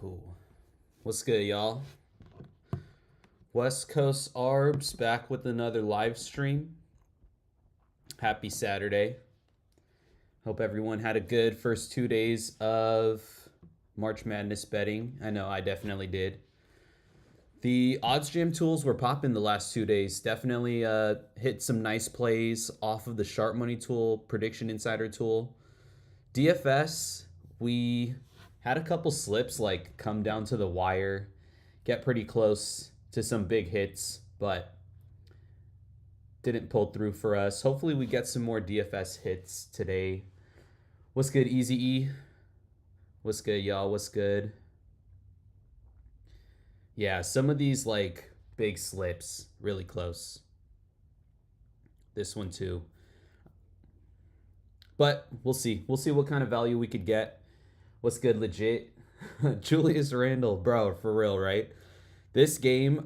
Cool. What's good, y'all? West Coast Arbs back with another live stream. Happy Saturday. Hope everyone had a good first 2 days of March Madness betting. I know I definitely did. The odds jam tools were popping the last 2 days. Definitely hit some nice plays off of the Sharp Money tool, Prediction Insider tool. DFS, we had a couple slips like come down to the wire, get pretty close to some big hits, but didn't pull through for us. Hopefully we get some more DFS hits today. What's good, Easy E? What's good, y'all? What's good? Yeah, some of these like big slips, really close. This one too. But we'll see. We'll see what kind of value we could get. What's good, legit? Julius Randle, bro, for real, right? This game,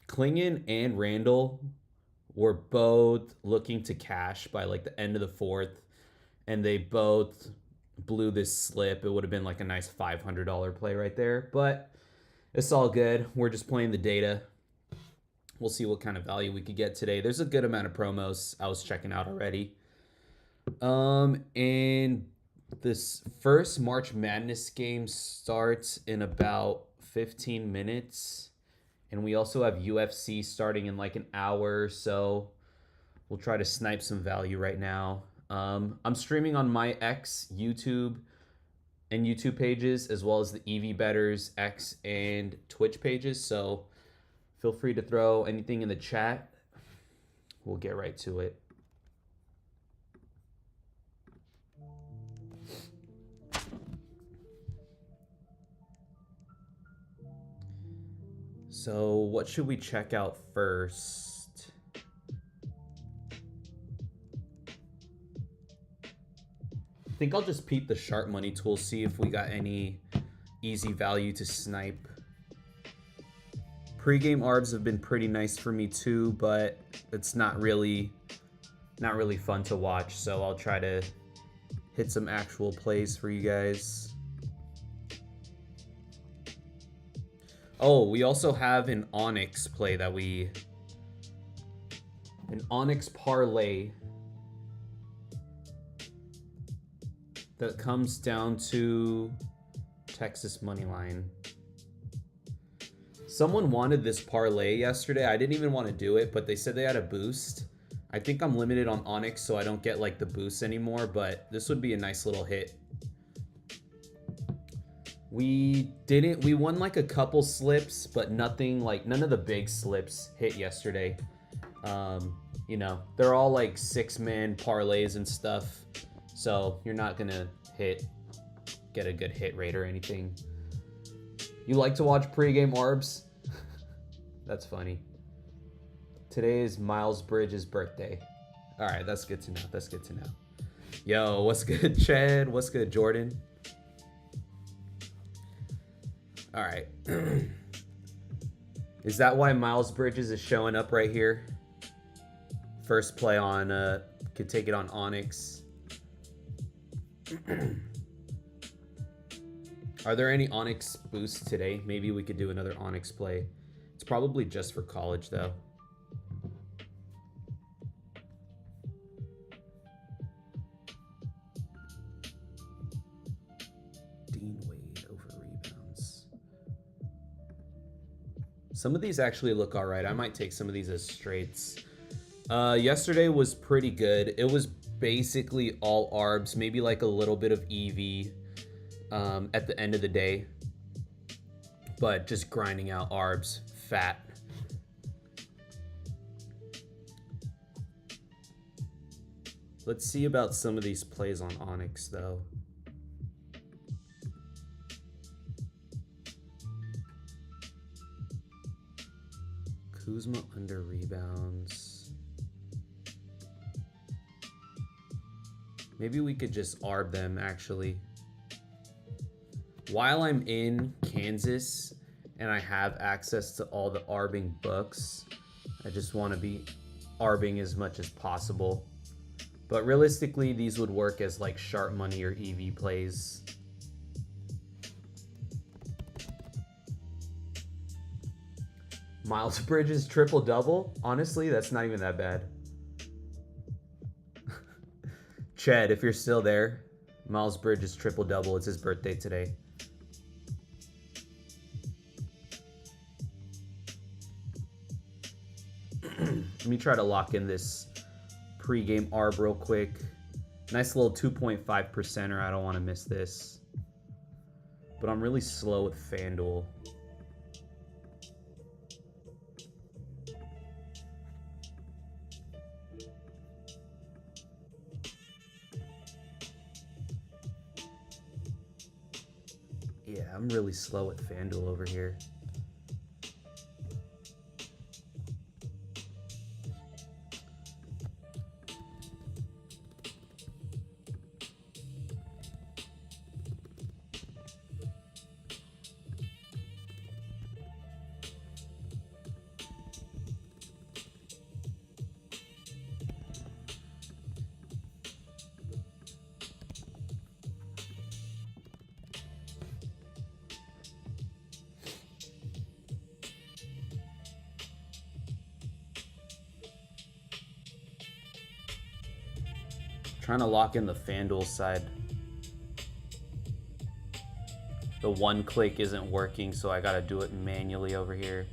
Klingon and Randall were both looking to cash by like the end of the fourth, and they both blew this slip. It would have been like a nice $500 play right there, but it's all good. We're just playing the data. We'll see what kind of value we could get today. There's a good amount of promos I was checking out already. And this first March Madness game starts in about 15 minutes. And we also have UFC starting in like an hour, so we'll try to snipe some value right now. I'm streaming on my X YouTube and YouTube pages, as well as the EV Betters X and Twitch pages, so feel free to throw anything in the chat. We'll get right to it. So what should we check out first? I think I'll just peep the Sharp Money tool, see if we got any easy value to snipe. Pre-game arbs have been pretty nice for me too, but it's not really fun to watch, so I'll try to hit some actual plays for you guys. Oh, we also have an Onyx play an Onyx parlay that comes down to Texas money line. Someone wanted this parlay yesterday. I didn't even want to do it, but they said they had a boost. I think I'm limited on Onyx, so I don't get like the boost anymore, but this would be a nice little hit. We won like a couple slips, but nothing like, none of the big slips hit yesterday. You know, they're all like 6-man parlays and stuff, so you're not gonna get a good hit rate or anything. You like to watch pregame arbs? That's funny. Today is Miles Bridges' birthday. All right, that's good to know. That's good to know. Yo, what's good, Chad? What's good, Jordan? All right. Is that why Miles Bridges is showing up right here? First play on, could take it on Onyx. Are there any Onyx boosts today? Maybe we could do another Onyx play. It's probably just for college, though. Dean Wade over rebounds. Some of these actually look all right. I might take some of these as straights. Yesterday was pretty good. It was basically all arbs, maybe like a little bit of EV at the end of the day, but just grinding out arbs fat. Let's see about some of these plays on Onyx though. Kuzma under rebounds. Maybe we could just arb them actually. While I'm in Kansas and I have access to all the arbing books, I just want to be arbing as much as possible. But realistically, these would work as like sharp money or EV plays. Miles Bridges triple-double? Honestly, that's not even that bad. Chad, if you're still there, Miles Bridges triple-double. It's his birthday today. Let me try to lock in this pregame ARB real quick. Nice little 2.5%er. I don't want to miss this. But I'm really slow with FanDuel. Yeah, I'm really slow with FanDuel over here. Trying to lock in the FanDuel side. The one click isn't working, so I gotta do it manually over here.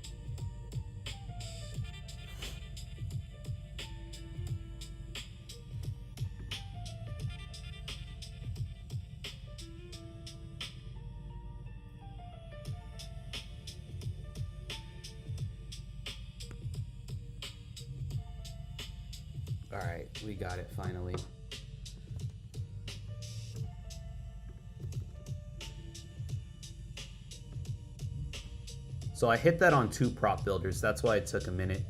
All right, we got it finally. So I hit that on 2 prop builders. That's why it took a minute.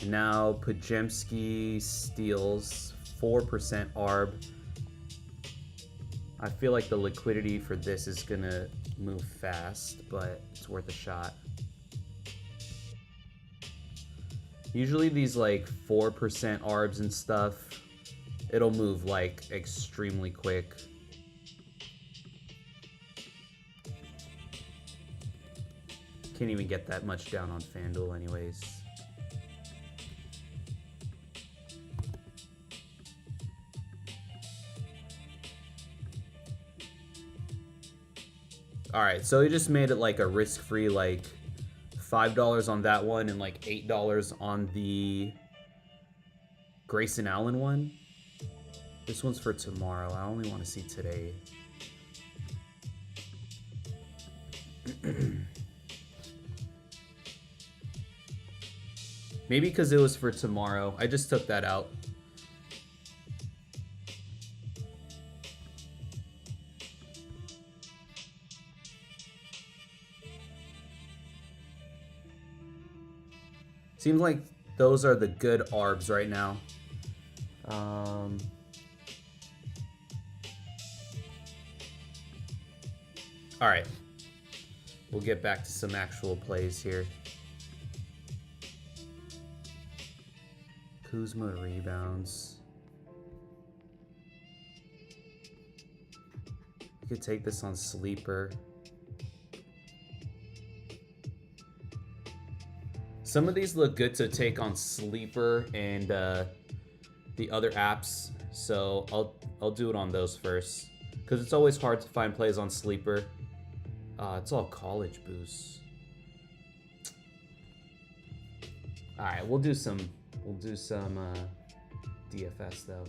Now Pajemski steals 4% ARB. I feel like the liquidity for this is gonna move fast, but it's worth a shot. Usually these like 4% ARBs and stuff, it'll move like extremely quick. Can't even get that much down on FanDuel anyways. All right, so he just made it like a risk-free, like $5 on that one and like $8 on the Grayson Allen one. This one's for tomorrow. I only want to see today. Maybe because it was for tomorrow. I just took that out. Seems like those are the good ARBs right now. All right. We'll get back to some actual plays here. Kuzma rebounds. You could take this on Sleeper. Some of these look good to take on Sleeper and the other apps, so I'll do it on those first, because it's always hard to find plays on Sleeper. It's all college boosts. All right, we'll do some DFS though.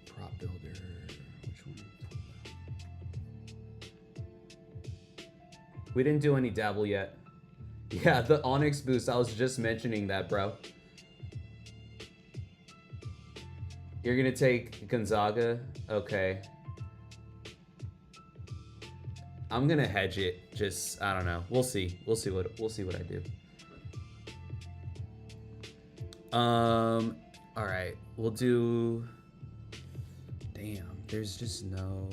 Prop builder. Which one are we talking about? We didn't do any dabble yet. Yeah, the Onyx boost. I was just mentioning that, bro. You're gonna take Gonzaga? Okay. I'm gonna hedge it. Just I don't know. We'll see. We'll see what I do. All right. We'll do. Damn. There's just no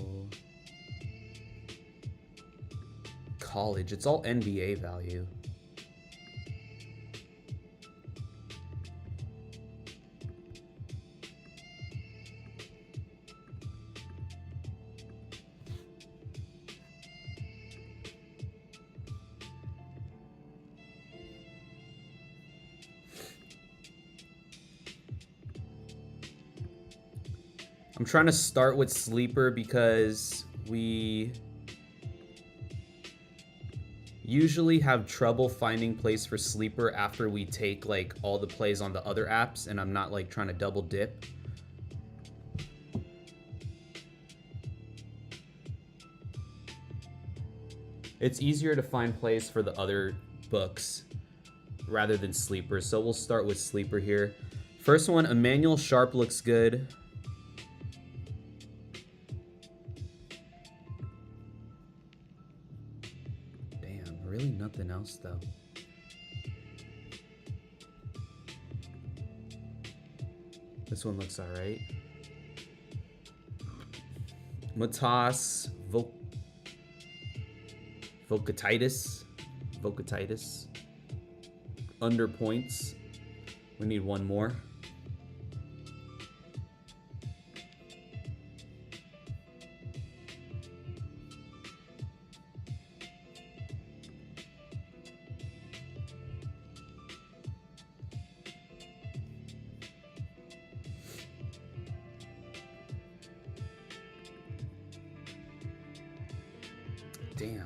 college. It's all NBA value. I'm trying to start with sleeper because we usually have trouble finding plays for sleeper after we take like all the plays on the other apps, and I'm not like trying to double dip. It's easier to find plays for the other books rather than sleeper, so we'll start with sleeper here. First one, Emmanuel Sharp looks good. Damn, really nothing else though. This one looks alright. Matas Vocatitis. Under points. We need one more. Damn.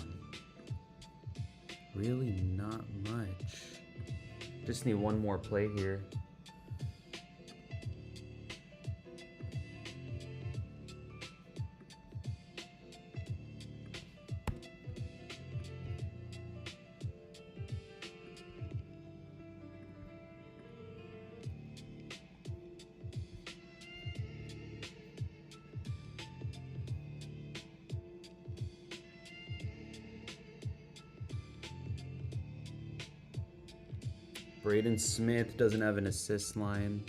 Really not much. Just need one more play here. Braden Smith doesn't have an assist line.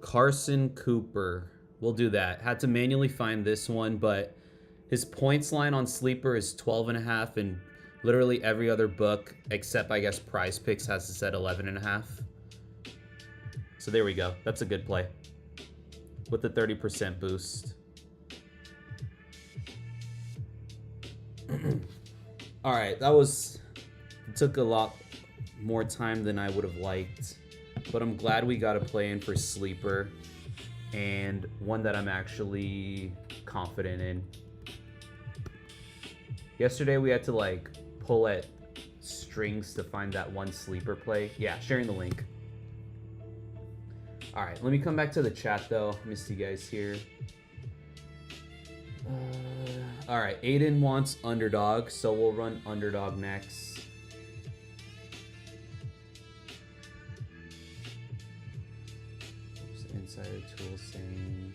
Carson Cooper. We'll do that. Had to manually find this one, but his points line on sleeper is 12.5, and literally every other book except I guess Prize Picks has it set 11.5. So there we go. That's a good play with the 30% boost. All right, it took a lot more time than I would have liked, but I'm glad we got a play in for sleeper and one that I'm actually confident in. Yesterday we had to like pull at strings to find that one sleeper play. Yeah, sharing the link. All right, let me come back to the chat though. Let me see you guys here. All right, Aiden wants underdog, so we'll run underdog next. Insider Tools saying,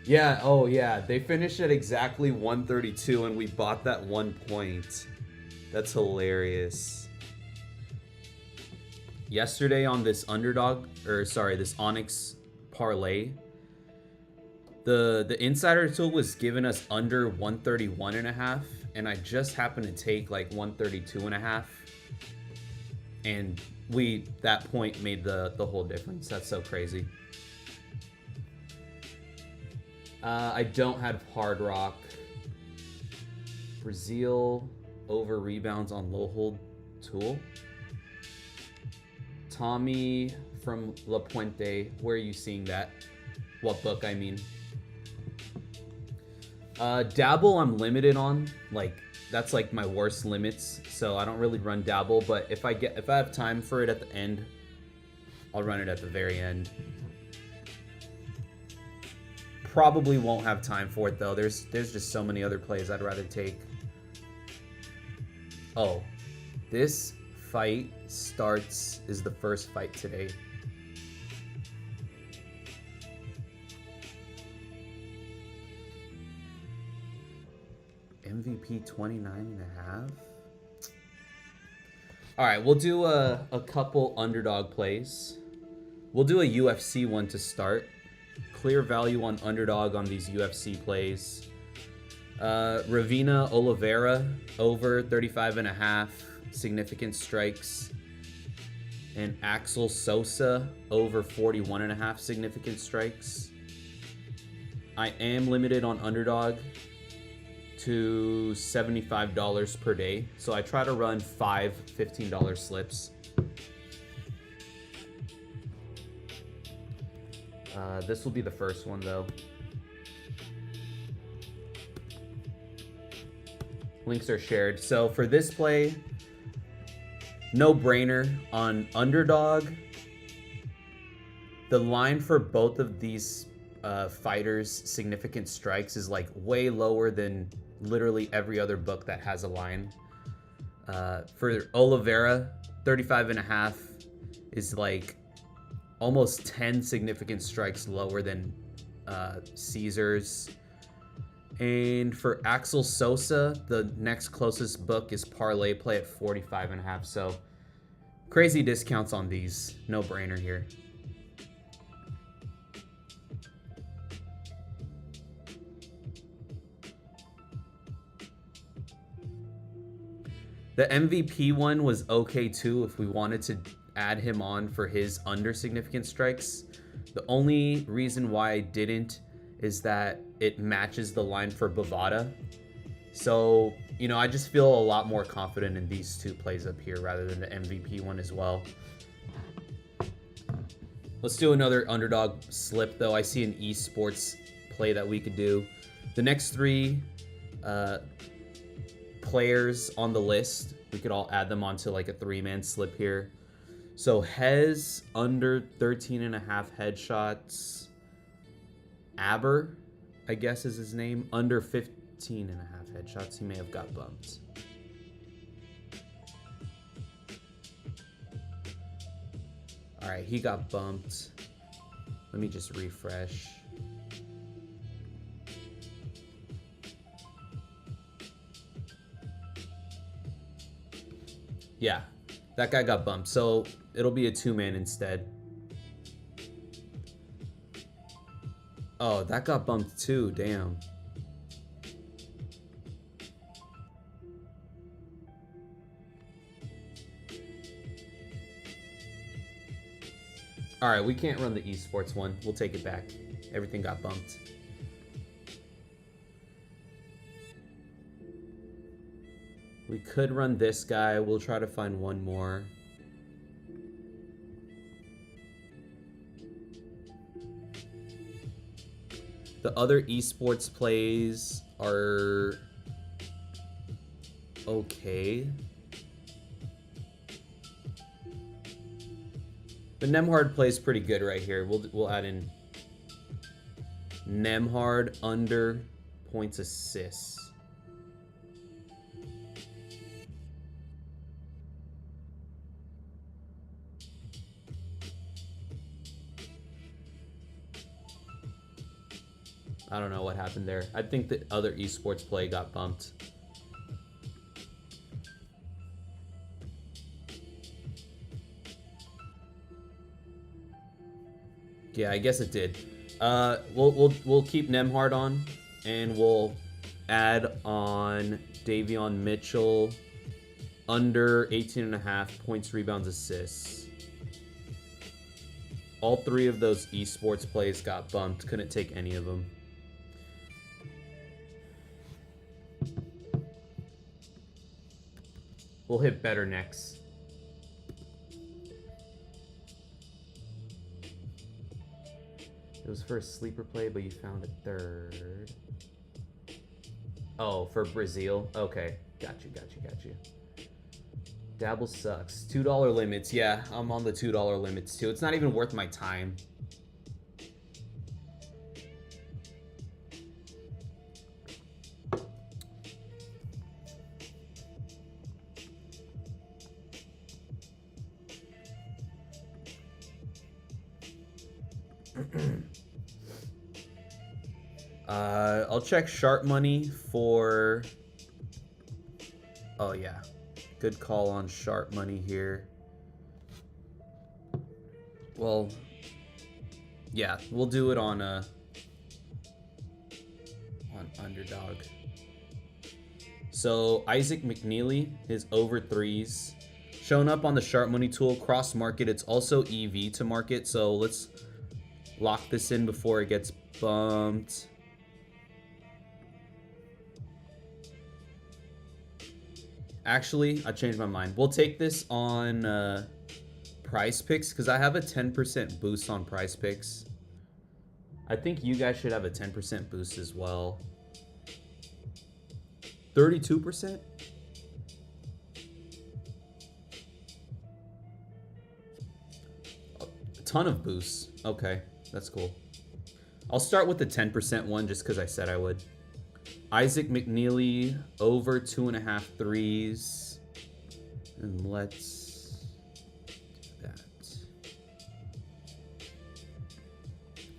yeah, oh yeah, they finished at exactly 132 and we bought that 1 point. That's hilarious. Yesterday on this this Onyx parlay, the insider tool was giving us under 131.5, and I just happened to take like 132.5, and that point made the whole difference. That's so crazy. I don't have Hard Rock. Brazil over rebounds on low hold tool. Tommy from La Puente, where are you seeing that? What book, I mean? Dabble I'm limited on, like that's like my worst limits, so I don't really run Dabble, but if I have time for it at the end, I'll run it at the very end. Probably won't have time for it though. There's just so many other plays I'd rather take. Oh, this fight is the first fight today. MVP 29.5. All right, we'll do a couple underdog plays. We'll do a UFC one to start. Clear value on underdog on these UFC plays. Ravina Oliveira over 35.5 significant strikes. And Axel Sosa over 41.5 significant strikes. I am limited on underdog to $75 per day. So I try to run 5 $15 slips. This will be the first one though. Links are shared. So for this play, no brainer on underdog. The line for both of these fighters' significant strikes is like way lower than literally every other book that has a line. For Oliveira, 35.5 is like almost 10 significant strikes lower than Caesar's. And for Axel Sosa, the next closest book is Parlay Play at 45.5. So crazy discounts on these. No brainer here. The MVP one was okay too if we wanted to add him on for his under significant strikes. The only reason why I didn't is that it matches the line for Bovada. So, you know, I just feel a lot more confident in these two plays up here rather than the MVP one as well. Let's do another underdog slip though. I see an esports play that we could do. The next three players on the list, we could all add them onto like a 3-man slip here. So Hez under 13.5 headshots. Aber, I guess is his name, under 15.5 headshots. He may have got bumped. All right, he got bumped. Let me just refresh. Yeah, that guy got bumped. So it'll be a 2-man instead. Oh, that got bumped too. Damn. All right, we can't run the esports one. We'll take it back. Everything got bumped. We could run this guy. We'll try to find one more. The other esports plays are okay. The Nemhard plays pretty good right here. We'll add in Nemhard under points assists. I don't know what happened there. I think the other esports play got bumped. Yeah, I guess it did. We'll keep Nemhard on, and we'll add on Davion Mitchell under 18.5 points, rebounds, assists. All three of those esports plays got bumped. Couldn't take any of them. We'll hit better next. It was for a sleeper play, but you found a third. Oh, for Brazil? Okay. Got you. Dabble sucks. $2 limits. Yeah, I'm on the $2 limits too. It's not even worth my time. I'll check sharp money for... Oh yeah, good call on sharp money here. Well, yeah, we'll do it on underdog. So Isaac McNeely, his over threes, shown up on the sharp money tool, cross market. It's also EV to market, so let's lock this in before it gets bumped. Actually, I changed my mind. We'll take this on Prize Picks because I have a 10% boost on Prize Picks. I think you guys should have a 10% boost as well. 32%? A ton of boosts. Okay, that's cool. I'll start with the 10% one just because I said I would. Isaac McNeely over 2.5 threes. And let's do that.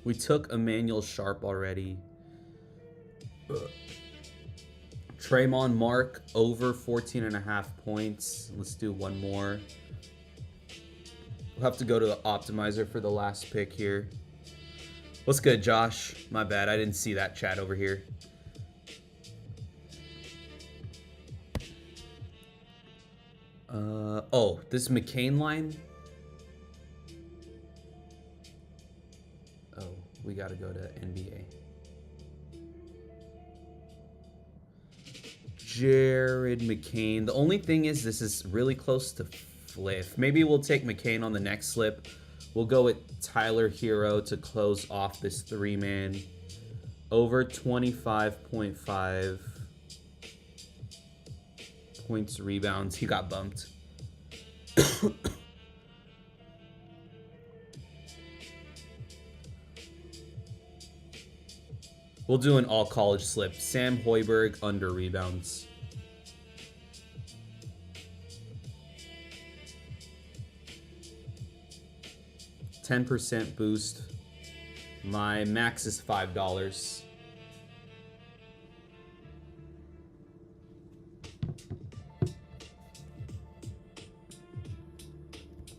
We took Emmanuel Sharp already. Tremont Mark over 14.5 points. Let's do one more. We'll have to go to the optimizer for the last pick here. What's good, Josh? My bad, I didn't see that chat over here. Oh, this McCain line? Oh, we gotta go to NBA. Jared McCain. The only thing is this is really close to Fliff. Maybe we'll take McCain on the next slip. We'll go with Tyler Hero to close off this 3-man. Over 25.5 points, rebounds. He got bumped. We'll do an all-college slip. Sam Hoiberg under rebounds. $10% boost. My max is $5.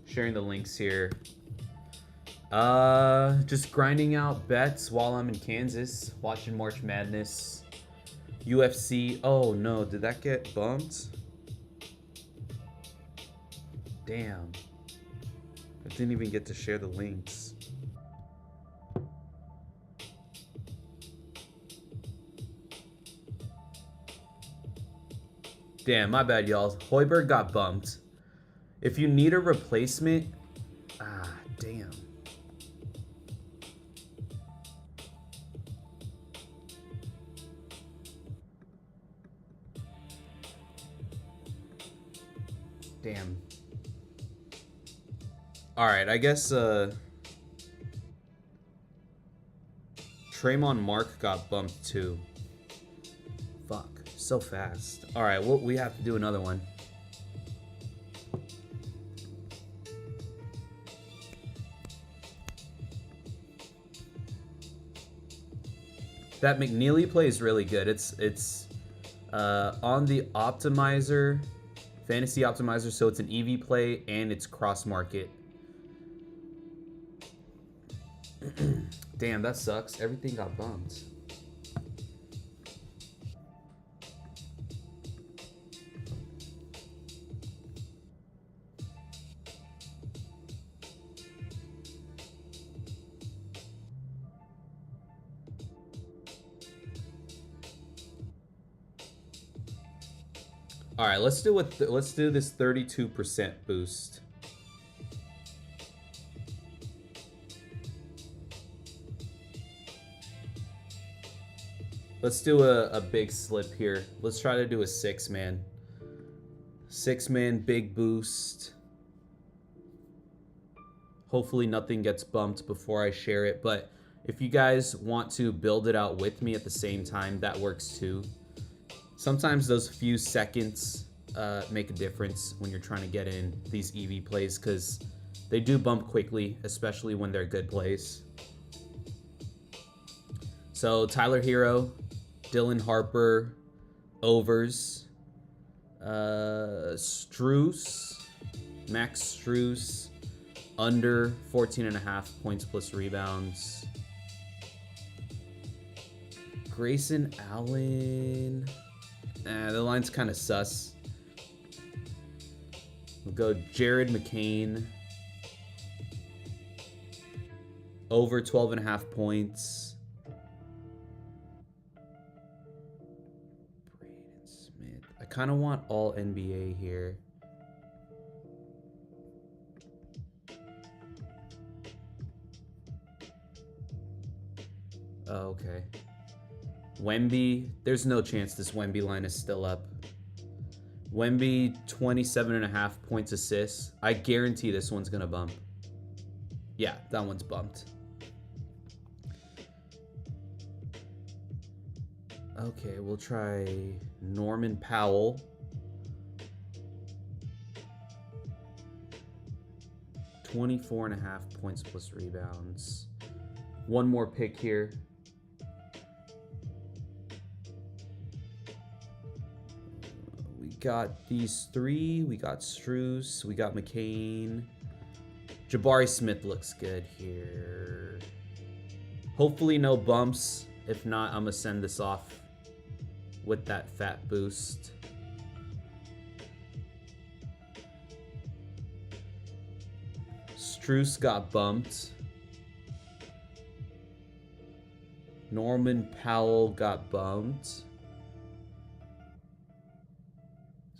Sharing the links here. Just grinding out bets while I'm in Kansas, watching March Madness. UFC. Oh no, did that get bumped? Damn. I didn't even get to share the links. Damn, my bad, y'all. Hoiberg got bumped. If you need a replacement, damn. Damn. All right, I guess Tremont Mark got bumped too. Fuck, so fast. All right, well, we have to do another one. That McNeely play is really good. It's on the optimizer, fantasy optimizer, so it's an EV play and it's cross market. Damn, that sucks. Everything got bumped. All right, let's do this 32% boost. Let's do a big slip here. Let's try to do a 6-man. 6-man big boost. Hopefully nothing gets bumped before I share it, but if you guys want to build it out with me at the same time, that works too. Sometimes those few seconds make a difference when you're trying to get in these EV plays because they do bump quickly, especially when they're good plays. So Tyler Hero, Dylan Harper, overs, Strus, Max Strus, under 14.5 points plus rebounds. Grayson Allen. The line's kind of sus. We'll go Jared McCain. Over 12.5 points. kind of want all NBA here. Oh, okay. Wemby, there's no chance this Wemby line is still up. Wemby, 27.5 points assists. I guarantee this one's going to bump. Yeah, that one's bumped. Okay, we'll try Norman Powell. 24.5 points plus rebounds. One more pick here. We got these three. We got Strus. We got McCain. Jabari Smith looks good here. Hopefully no bumps. If not, I'm going to send this off with that fat boost. Strus got bumped. Norman Powell got bumped.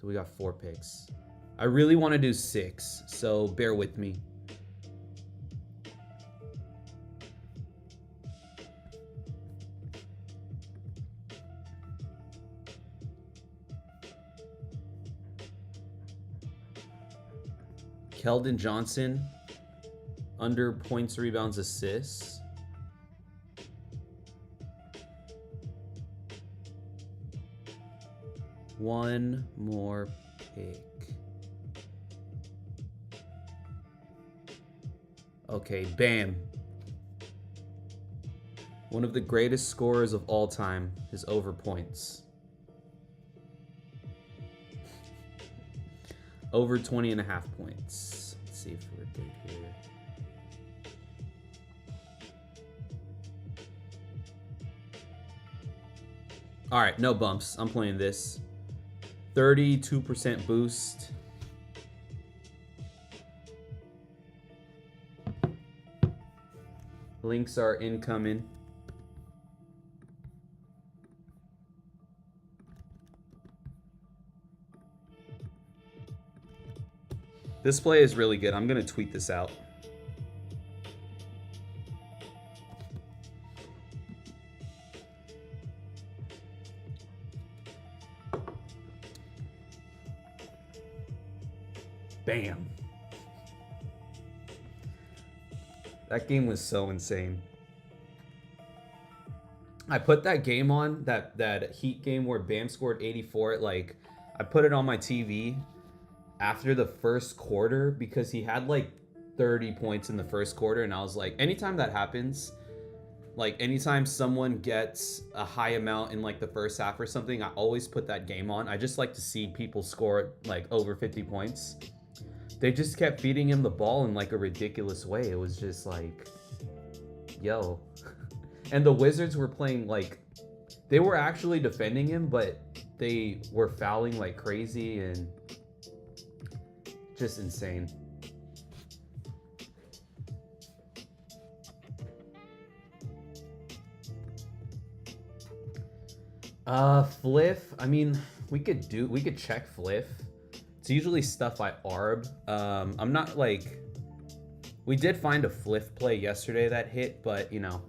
So we got 4 picks. I really want to do 6, so bear with me. Keldon Johnson, under points, rebounds, assists. One more pick. Okay, bam. One of the greatest scorers of all time is over points. Over 20.5 points. Let's see if we're good here. All right, no bumps. I'm playing this. 32% boost. Links are incoming. This play is really good. I'm going to tweet this out. Bam. That game was so insane. I put that game on, that Heat game where Bam scored 84. Like, I put it on my TV after the first quarter because he had like 30 points in the first quarter, and I was like, anytime that happens, like anytime someone gets a high amount in like the first half or something, I always put that game on. I just like to see people score like over 50 points. They just kept feeding him the ball in like a ridiculous way. It was just like, yo. And the Wizards were playing like, they were actually defending him, but they were fouling like crazy and just insane. Fliff. I mean, we could check Fliff. It's usually stuff I arb. I'm not like, we did find a Fliff play yesterday that hit, but you know,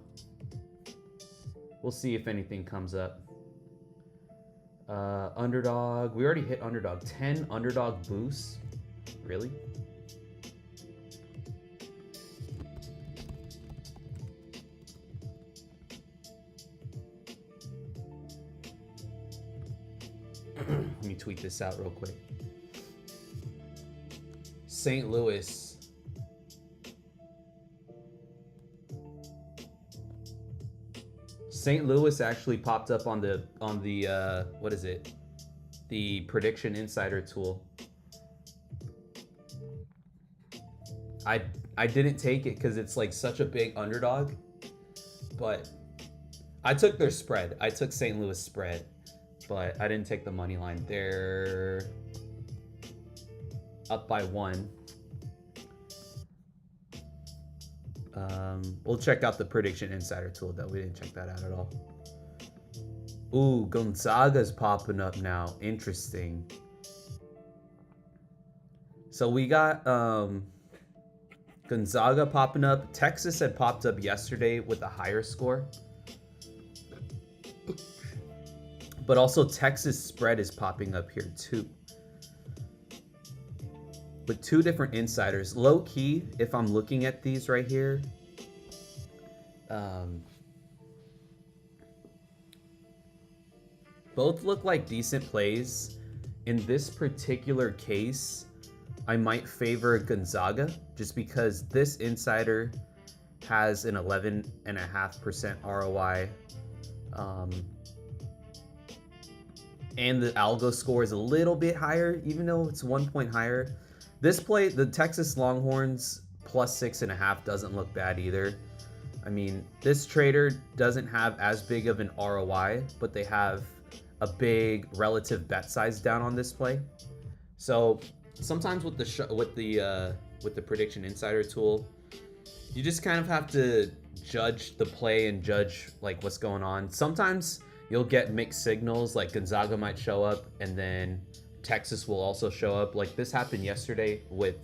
we'll see if anything comes up. Underdog. We already hit underdog. 10 underdog boosts. Really? Let me tweet this out real quick. St. Louis. St. Louis actually popped up on the what is it? The prediction insider tool. I didn't take it because it's like such a big underdog, but I took their spread. I took St. Louis spread, but I didn't take the money line. They're up by 1. We'll check out the prediction insider tool though. We didn't check that out at all. Ooh, Gonzaga's popping up now. Interesting. So we got Gonzaga popping up. Texas had popped up yesterday with a higher score. But also Texas spread is popping up here too. With two different insiders. Low key, if I'm looking at these right here, both look like decent plays. In this particular case, I might favor Gonzaga just because this insider has an 11.5% ROI. And the algo score is a little bit higher, even though it's 1 point higher. This play, the Texas Longhorns plus 6.5 doesn't look bad either. I mean, this trader doesn't have as big of an ROI, but they have a big relative bet size down on this play. So sometimes with the prediction insider tool, you just kind of have to judge the play and judge like what's going on. Sometimes you'll get mixed signals, like Gonzaga might show up and then Texas will also show up. Like this happened yesterday with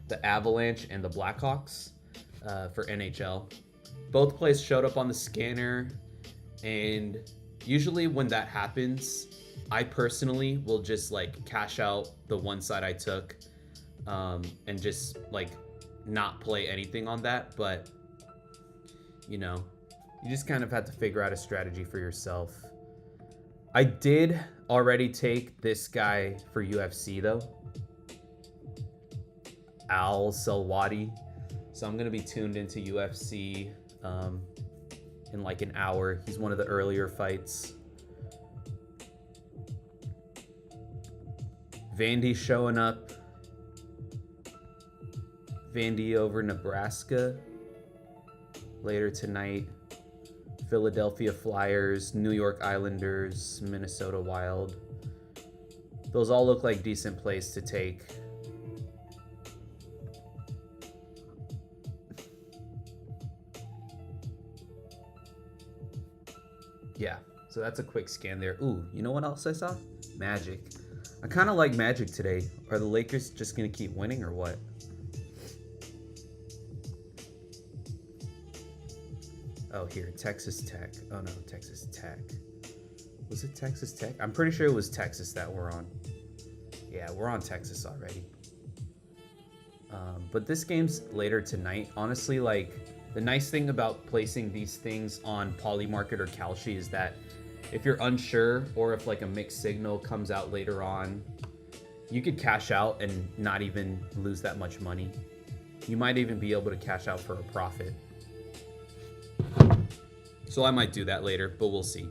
the Avalanche and the Blackhawks for NHL. Both plays showed up on the scanner, and usually when that happens, I personally will just like cash out the one side I took and just like not play anything on that. But you know, you just kind of have to figure out a strategy for yourself. I did already take this guy for UFC though, Al Selwady. So I'm gonna be tuned into UFC in like an hour. He's one of the earlier fights. Vandy showing up. Vandy over Nebraska later tonight. Philadelphia Flyers, New York Islanders, Minnesota Wild. Those all look like decent plays to take. Yeah, so that's a quick scan there. Ooh, you know what else I saw? Magic. I kind of like Magic today. Are the Lakers just going to keep winning or what? Oh, here, Texas Tech. Oh no, Texas Tech. Was it Texas Tech? I'm pretty sure it was Texas that we're on. Yeah, we're on Texas already. But this game's later tonight. Honestly, like, the nice thing about placing these things on Polymarket or Kalshi is that if you're unsure or if like a mixed signal comes out later on, you could cash out and not even lose that much money. You might even be able to cash out for a profit. So I might do that later, but we'll see.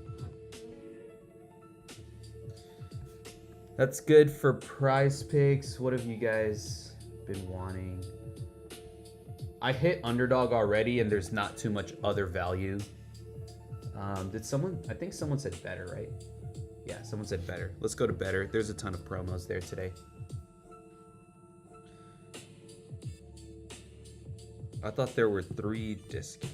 That's good for Prize Picks. What have you guys been wanting? I hit underdog already and there's not too much other value. Did someone, I think someone said better, right? Yeah, someone said better. Let's go to better. There's a ton of promos there today. I thought there were 3 discounts.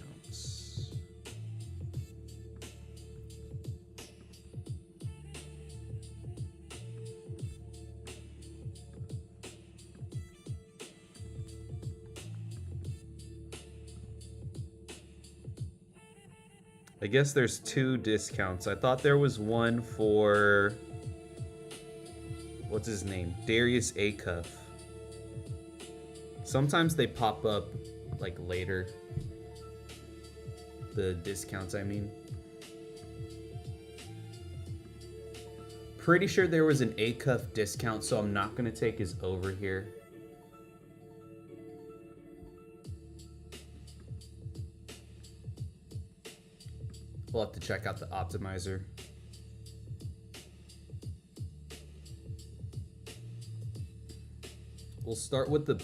I guess there's 2 discounts. I thought there was one for, what's his name? Darius Acuff. Sometimes they pop up like later. The discounts, I mean. Pretty sure there was an Acuff discount, so I'm not going to take his over here. We'll have to check out the optimizer. We'll start with the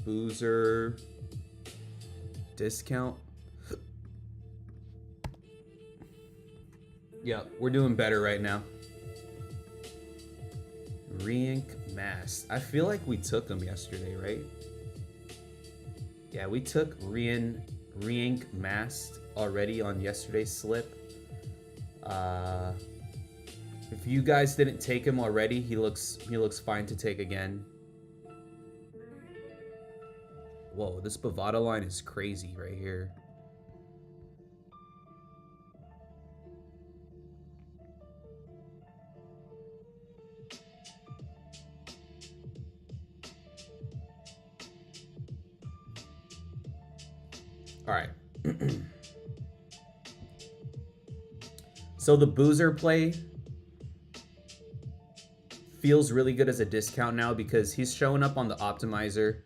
Boozer discount. Yeah, we're doing better right now. Reink Mast. I feel like we took him yesterday, right? Yeah, we took Reink Mast already on yesterday's slip. If you guys didn't take him already, he looks fine to take again. Whoa, this Bovada line is crazy right here. All right. So the Boozer play feels really good as a discount now because he's showing up on the optimizer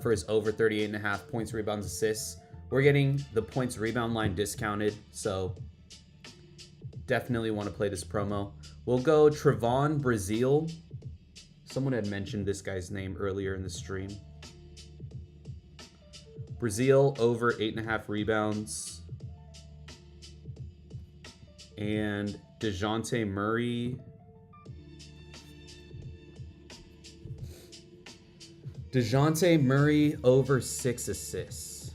for his over 38.5 points, rebounds, assists. We're getting the points rebound line discounted, so definitely want to play this promo. We'll go Trevon Brazil. Someone had mentioned this guy's name earlier in the stream. Brazil over 8.5 rebounds. And DeJounte Murray. DeJounte Murray over 6 assists.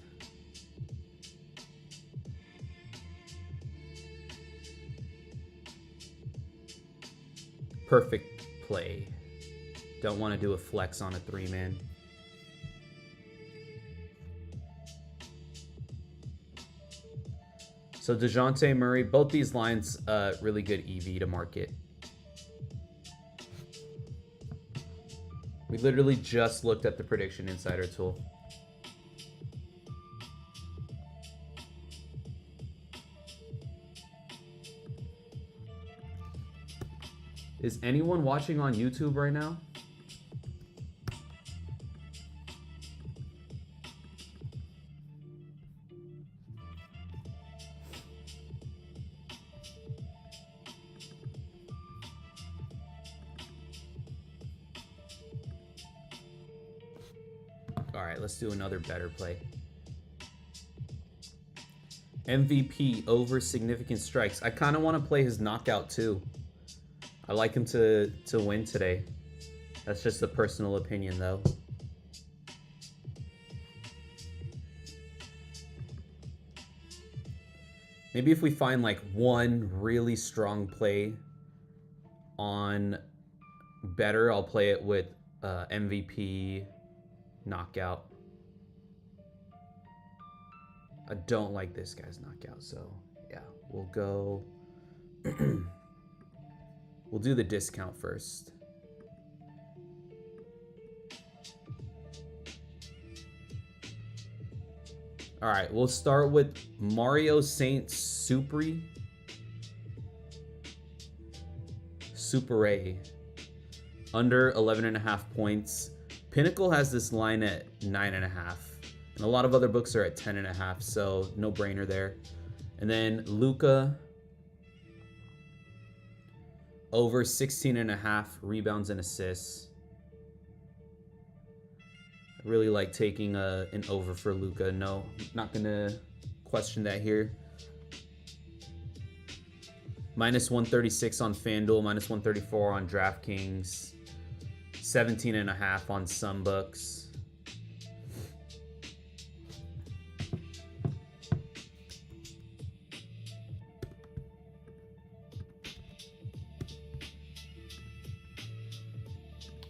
Perfect play. Don't want to do a flex on a 3-man. So DeJounte Murray, both these lines, really good EV to market. We literally just looked at the Prediction Insider tool. Is anyone watching on YouTube right now? All right, let's do another better play. MVP over significant strikes. I kind of want to play his knockout too. I like him to win today. That's just a personal opinion though. Maybe if we find like one really strong play on better, I'll play it with MVP knockout. I don't like this guy's knockout, so yeah, we'll go. We'll do the discount first. All right, we'll start with Mario Saint Supre. Super under 11.5 points. Pinnacle has this line at 9.5, and a lot of other books are at 10.5, so no brainer there. And then Luka over 16.5 rebounds and assists. I really like taking an over for Luka. No, not gonna question that here. Minus 136 on FanDuel, minus 134 on DraftKings, 17.5 on some books.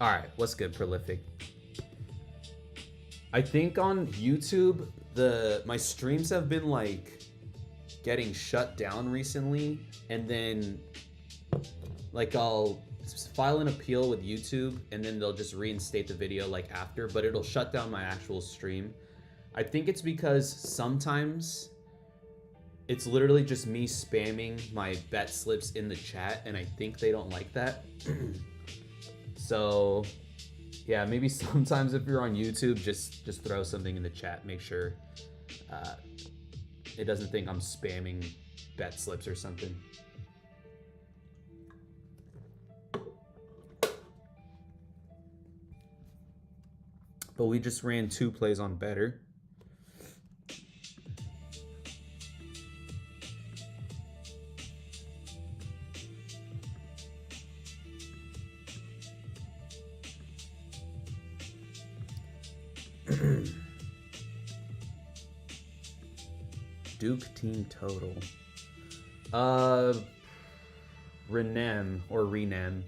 All right, what's good, Prolific? I think on YouTube, my streams have been like getting shut down recently, and then like I'll file an appeal with YouTube, and then they'll just reinstate the video like after, but it'll shut down my actual stream. I think it's because sometimes it's literally just me spamming my bet slips in the chat, and I think they don't like that. So yeah, maybe sometimes if you're on YouTube, just throw something in the chat. Make sure it doesn't think I'm spamming bet slips or something. But we just ran 2 plays on better. Duke team total. Renem or Renem.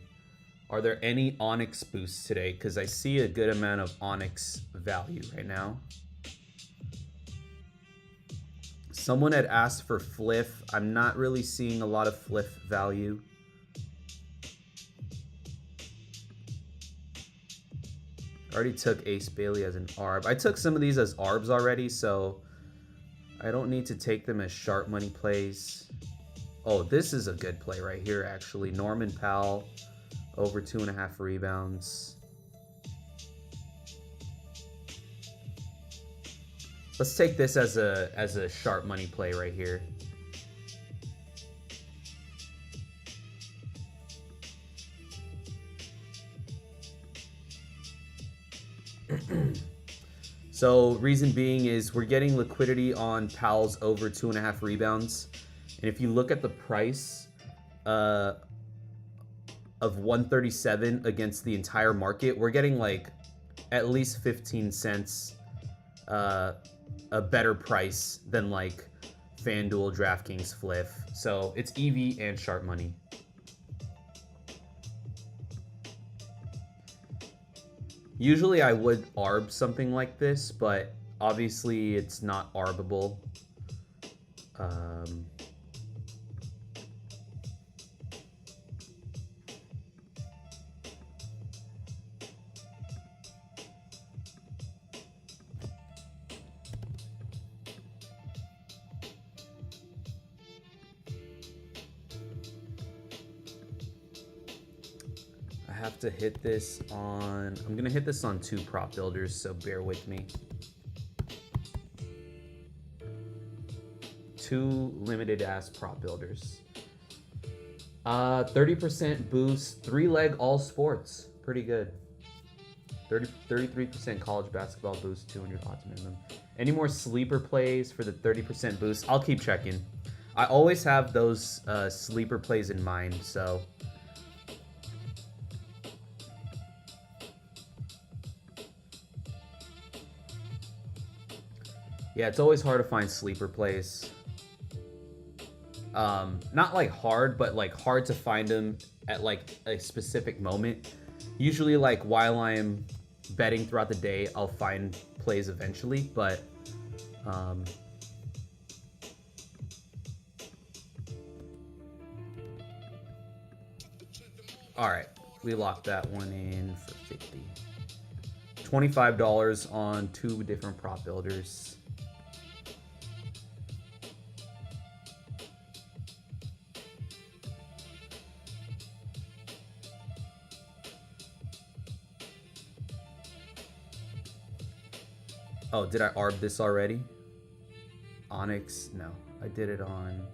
Are there any Onyx boosts today? Because I see a good amount of Onyx value right now. Someone had asked for Fliff. I'm not really seeing a lot of Fliff value. I already took Ace Bailey as an ARB. I took some of these as ARBs already, so I don't need to take them as sharp money plays. Oh, this is a good play right here, actually. Norman Powell, over 2.5 rebounds. Let's take this as a sharp money play right here. So reason being is we're getting liquidity on Powell's over 2.5 rebounds. And if you look at the price of 137 against the entire market, we're getting like at least 15 cents a better price than like FanDuel, DraftKings, Fliff. So it's EV and sharp money. Usually I would ARB something like this, but obviously it's not ARBable. I have to hit this on, I'm gonna hit this on 2 prop builders, so bear with me. 2 limited ass prop builders. 30% boost, 3-leg all sports, pretty good. 33% college basketball boost, 200 odds minimum. Any more sleeper plays for the 30% boost? I'll keep checking. I always have those sleeper plays in mind, so. Yeah, it's always hard to find sleeper plays. Not like hard, but like hard to find them at like a specific moment. Usually like while I'm betting throughout the day, I'll find plays eventually, but all right, we locked that one in for 50. $25 on 2 different prop builders. Oh, did I ARB this already? Onyx? No, I did it on.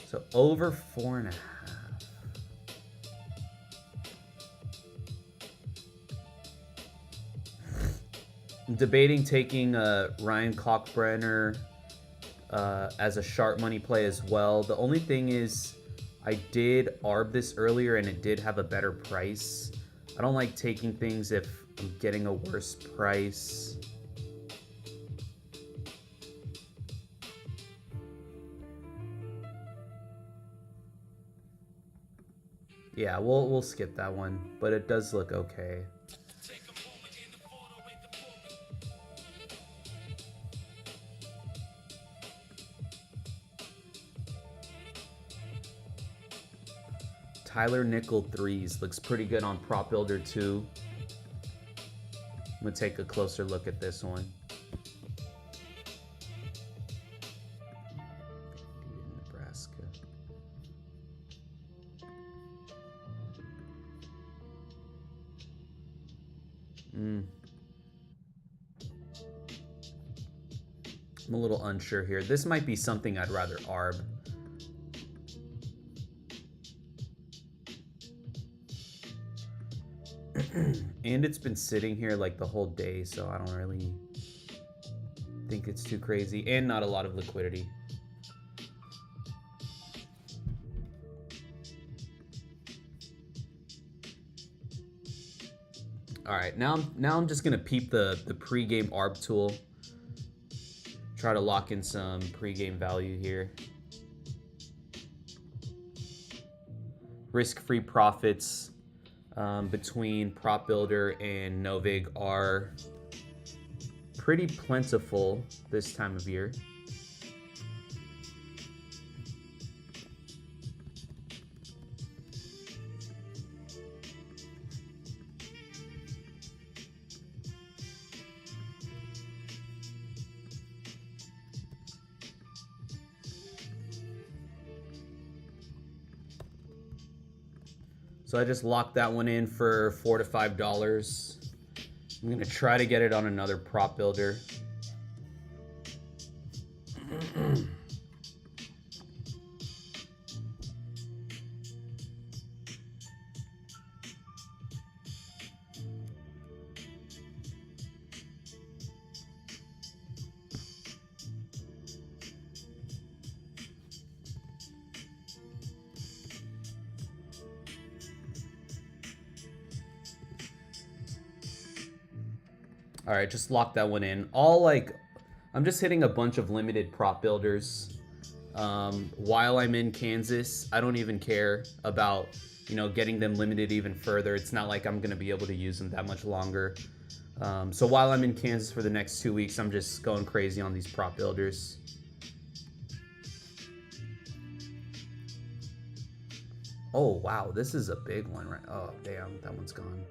So over 4.5. I'm debating taking Ryan Kalkbrenner as a sharp money play as well. The only thing is I did ARB this earlier and it did have a better price. I don't like taking things if I'm getting a worse price. Yeah, we'll skip that one, but it does look okay. Tyler Nickel threes looks pretty good on Prop Builder too. I'm gonna take a closer look at this one. Nebraska. I'm a little unsure here. This might be something I'd rather ARB. And it's been sitting here like the whole day, so I don't really think it's too crazy, and not a lot of liquidity. All right, now I'm just gonna peep the pregame ARB tool. Try to lock in some pregame value here. Risk-free profits between Prop Builder and Novig are pretty plentiful this time of year. So I just locked that one in for $4 to $5. I'm gonna try to get it on another Prop Builder. All right, just lock that one in. I'm just hitting a bunch of limited Prop Builders while I'm in Kansas. I don't even care about, getting them limited even further. It's not like I'm going to be able to use them that much longer. So while I'm in Kansas for the next 2 weeks, I'm just going crazy on these Prop Builders. Oh, wow, this is a big one, right? Oh, damn, that one's gone.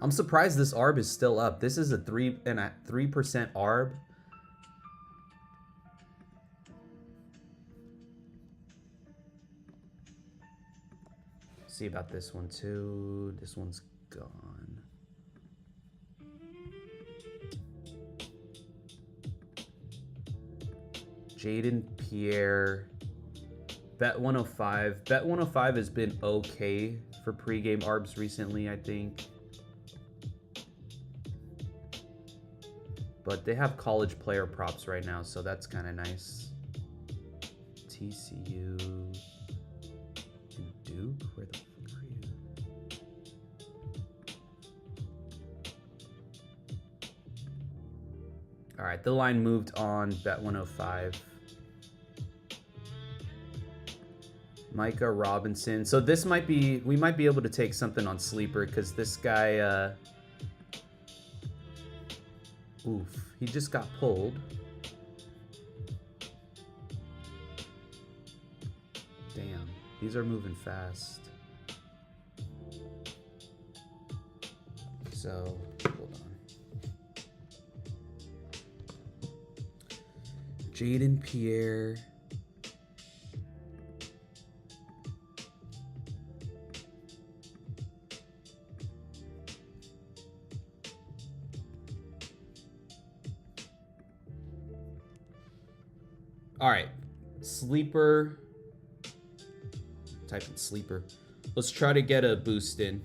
I'm surprised this ARB is still up. This is a 3% ARB. See about this one too. This one's gone. Jaden Pierre. Bet 105. Bet 105 has been okay for pregame ARBs recently, I think. But they have college player props right now, so that's kind of nice. TCU and Duke? Where the fuck are you? All right, the line moved on Bet 105. Micah Robinson. So this might be, we might be able to take something on Sleeper because this guy, oof, he just got pulled. Damn, these are moving fast. So, hold on. Jaden Pierre. All right, Sleeper. Type in Sleeper. Let's try to get a boost in.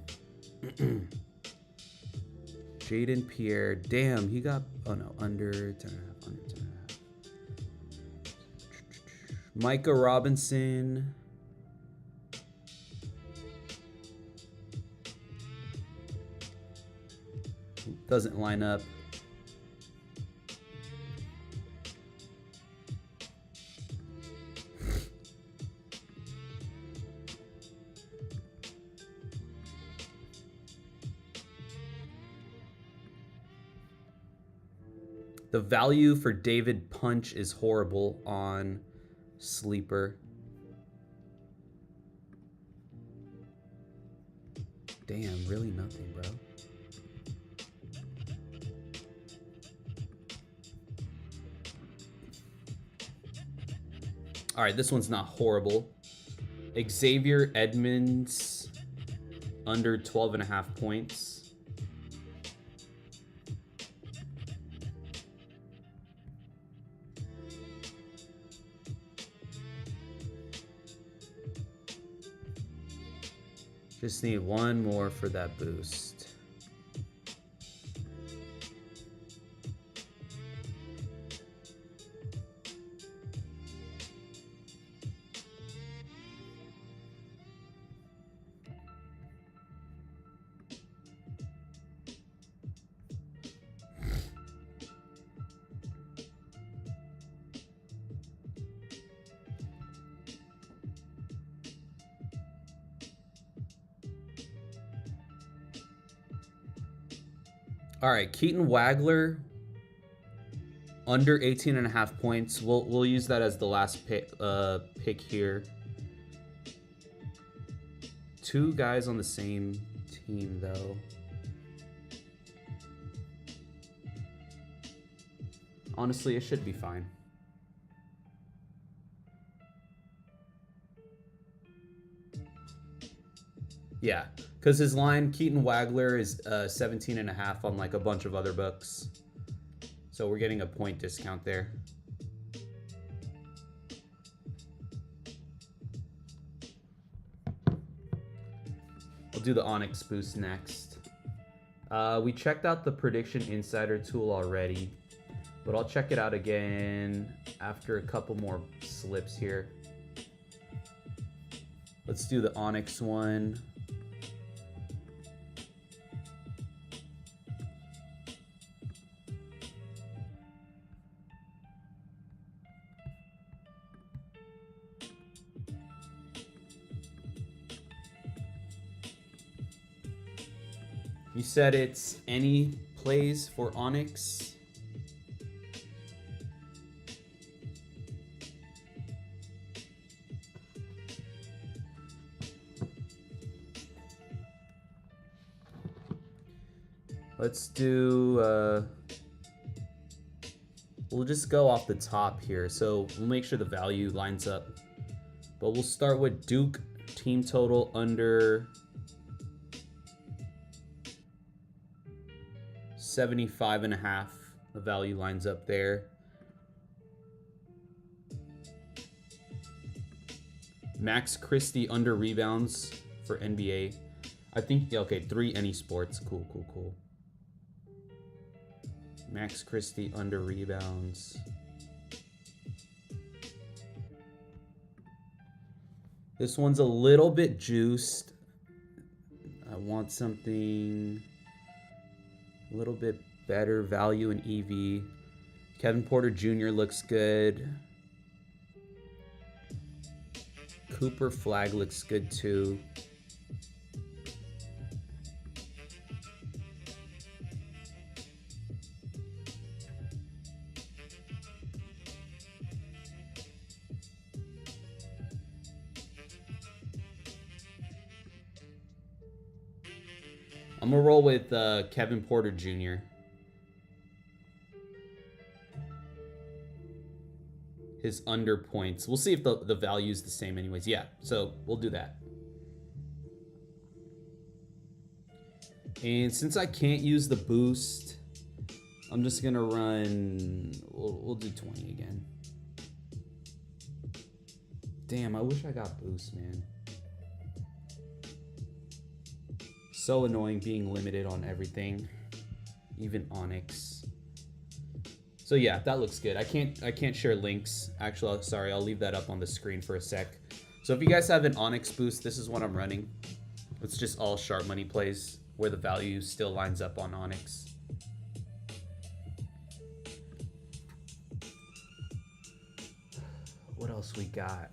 Jaden Pierre. Damn, he got, oh no, under 10.5, under 10.5. Micah Robinson. Doesn't line up. The value for David Punch is horrible on Sleeper. Damn, really nothing, bro. All right, this one's not horrible. Xavier Edmonds, under 12.5 points. Just need one more for that boost. All right, Keaton Wagler under 18.5 points. We'll use that as the last pick here. Two guys on the same team though. Honestly, it should be fine. Yeah, because his line, Keaton Wagler, is 17.5 on like a bunch of other books. So we're getting a point discount there. We'll do the Onyx boost next. We checked out the Prediction Insider tool already, but I'll check it out again after a couple more slips here. Let's do the Onyx one. You said it's any plays for Onyx. Let's do, we'll just go off the top here. So we'll make sure the value lines up. But we'll start with Duke team total under 75.5. The value lines up there. Max Christie under rebounds for NBA. I think, okay, 3 any sports. Cool, cool, cool. Max Christie under rebounds. This one's a little bit juiced. I want something a little bit better value in EV. Kevin Porter Jr. looks good. Cooper Flag looks good too. I'm gonna roll with Kevin Porter Jr. His under points. We'll see if the value is the same anyways. Yeah, so we'll do that. And since I can't use the boost, I'm just gonna run, we'll do 20 again. Damn, I wish I got boost, man. So annoying being limited on everything, even Onyx. So yeah, that looks good. I can't share links. Actually, sorry, I'll leave that up on the screen for a sec. So if you guys have an Onyx boost, this is what I'm running. It's just all sharp money plays where the value still lines up on Onyx. What else we got?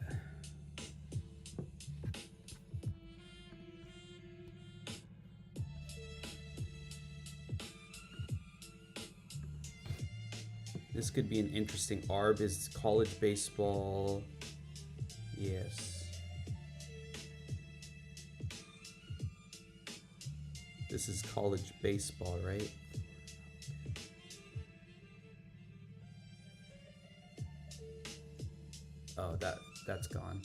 This could be an interesting ARB. Is college baseball? Yes. This is college baseball, right? Oh, that's gone.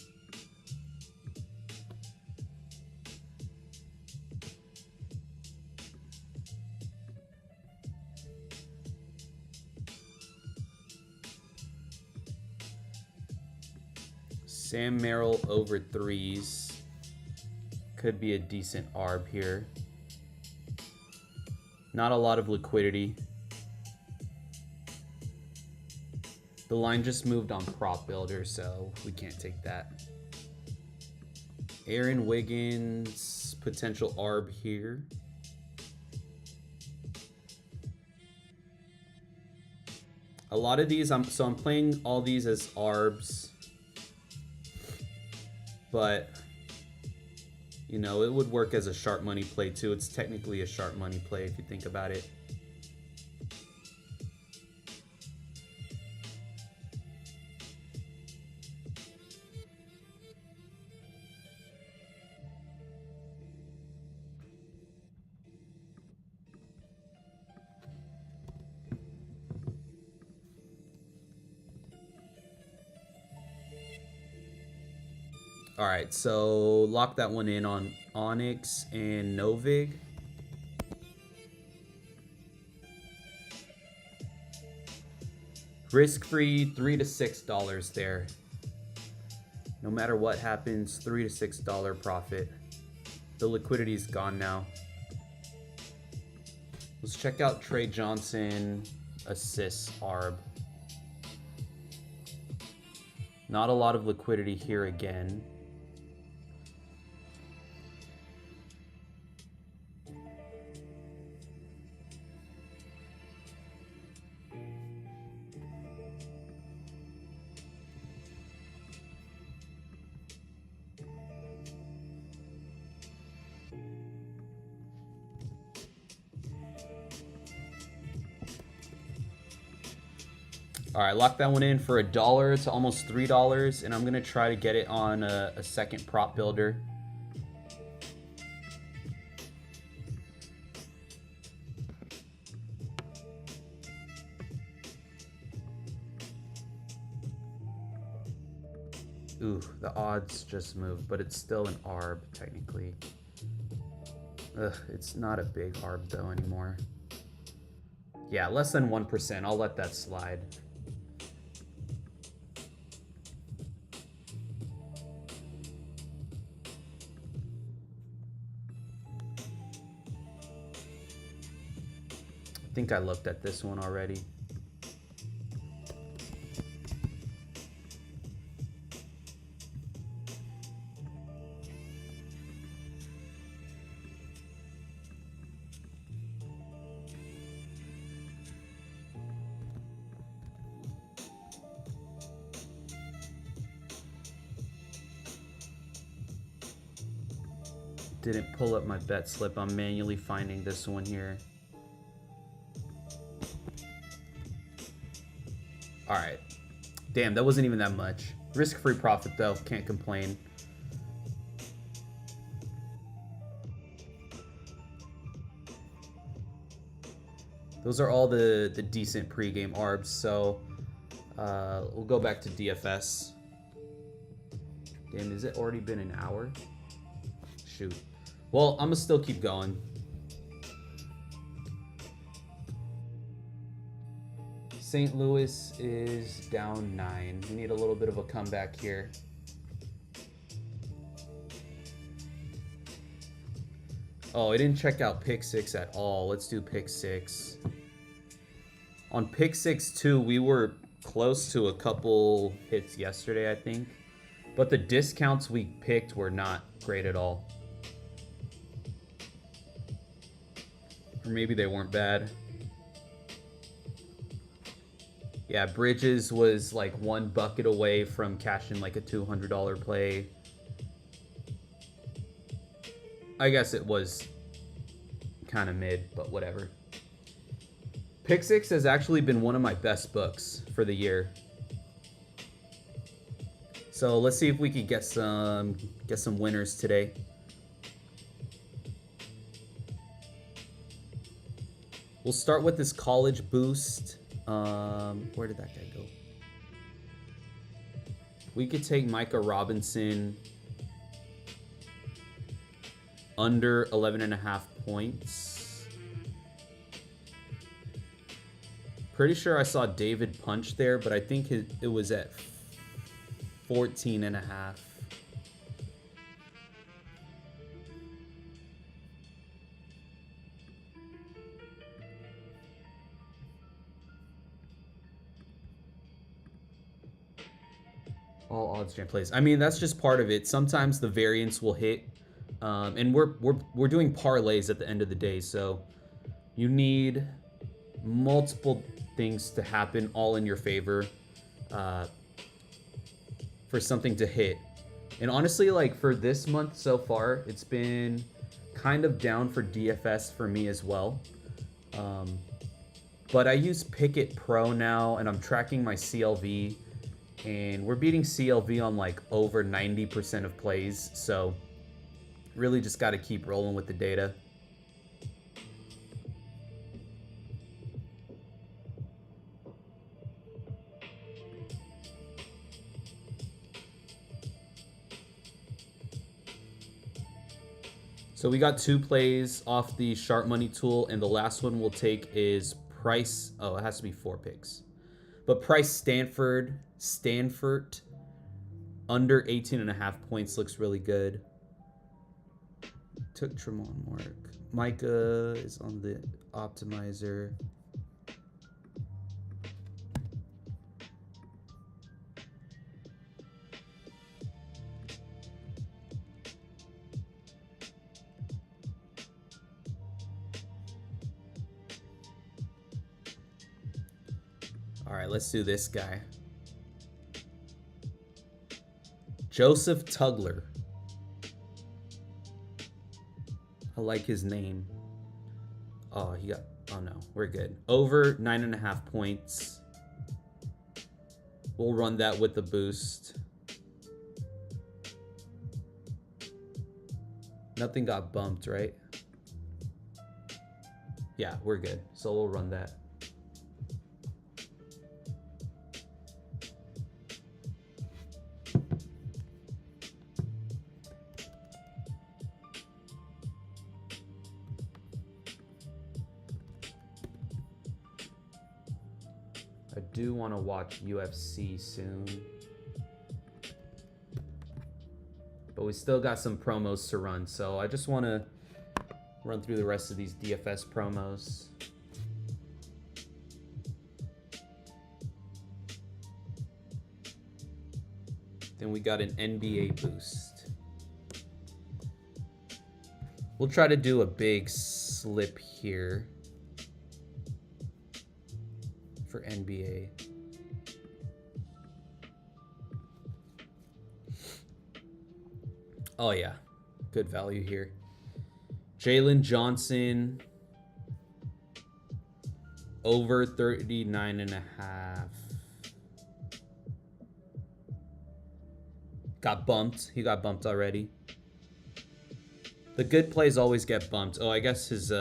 Sam Merrill over 3s. Could be a decent ARB here. Not a lot of liquidity. The line just moved on prop builder, so we can't take that. Aaron Wiggins, potential ARB here. A lot of these, I'm playing all these as ARBs. But, you know, it would work as a sharp money play too. It's technically a sharp money play if you think about it. All right, so lock that one in on Onyx and Novig. Risk-free, $3 to $6 there. No matter what happens, $3 to $6 profit. The liquidity is gone now. Let's check out Trey Johnson assists ARB. Not a lot of liquidity here again. All right, lock that one in for $1 to almost $3, and I'm gonna try to get it on a second prop builder. Ooh, the odds just moved, but it's still an ARB technically. Ugh, it's not a big ARB though anymore. Yeah, less than 1%. I'll let that slide. I think I looked at this one already. Didn't pull up my bet slip. I'm manually finding this one here. All right. Damn, that wasn't even that much. Risk-free profit though, can't complain. Those are all the decent pregame ARBs, so we'll go back to DFS. Damn, has it already been an hour? Shoot. Well, I'm gonna still keep going. St. Louis is down 9. We need a little bit of a comeback here. Oh, I didn't check out pick 6 at all. Let's do pick 6. On pick 6 too, we were close to a couple hits yesterday, I think. But the discounts we picked were not great at all. Or maybe they weren't bad. Yeah, Bridges was like 1 bucket away from cashing like a $200 play. I guess it was kind of mid, but whatever. Pick 6 has actually been one of my best books for the year. So let's see if we could get some winners today. We'll start with this college boost. Where did that guy go? We could take Micah Robinson under 11.5 points. Pretty sure I saw David Punch there, but I think it was at 14.5. All odds jam plays. I mean, that's just part of it. Sometimes the variance will hit, and we're doing parlays at the end of the day, so you need multiple things to happen all in your favor for something to hit. And honestly, like for this month so far, it's been kind of down for DFS for me as well. But I use Pickett Pro now, and I'm tracking my CLV. And we're beating CLV on like over 90% of plays. So really just got to keep rolling with the data. So we got 2 plays off the sharp money tool, and the last one we'll take is Price. Oh, it has to be 4 picks. But Price Stanford under 18.5 points looks really good. Took Tremont Mark. Micah is on the optimizer. All right, let's do this guy. Joseph Tugler. I like his name. Oh, he got... Oh, no. We're good. Over 9.5 points. We'll run that with the boost. Nothing got bumped, right? Yeah, we're good. So we'll run that. I do want to watch UFC soon. But we still got some promos to run, so I just want to run through the rest of these DFS promos. Then we got an NBA boost. We'll try to do a big slip here for NBA. Oh yeah, good value here. Jalen Johnson over 39.5. Got bumped. He got bumped already. The good plays always get bumped. Oh, I guess his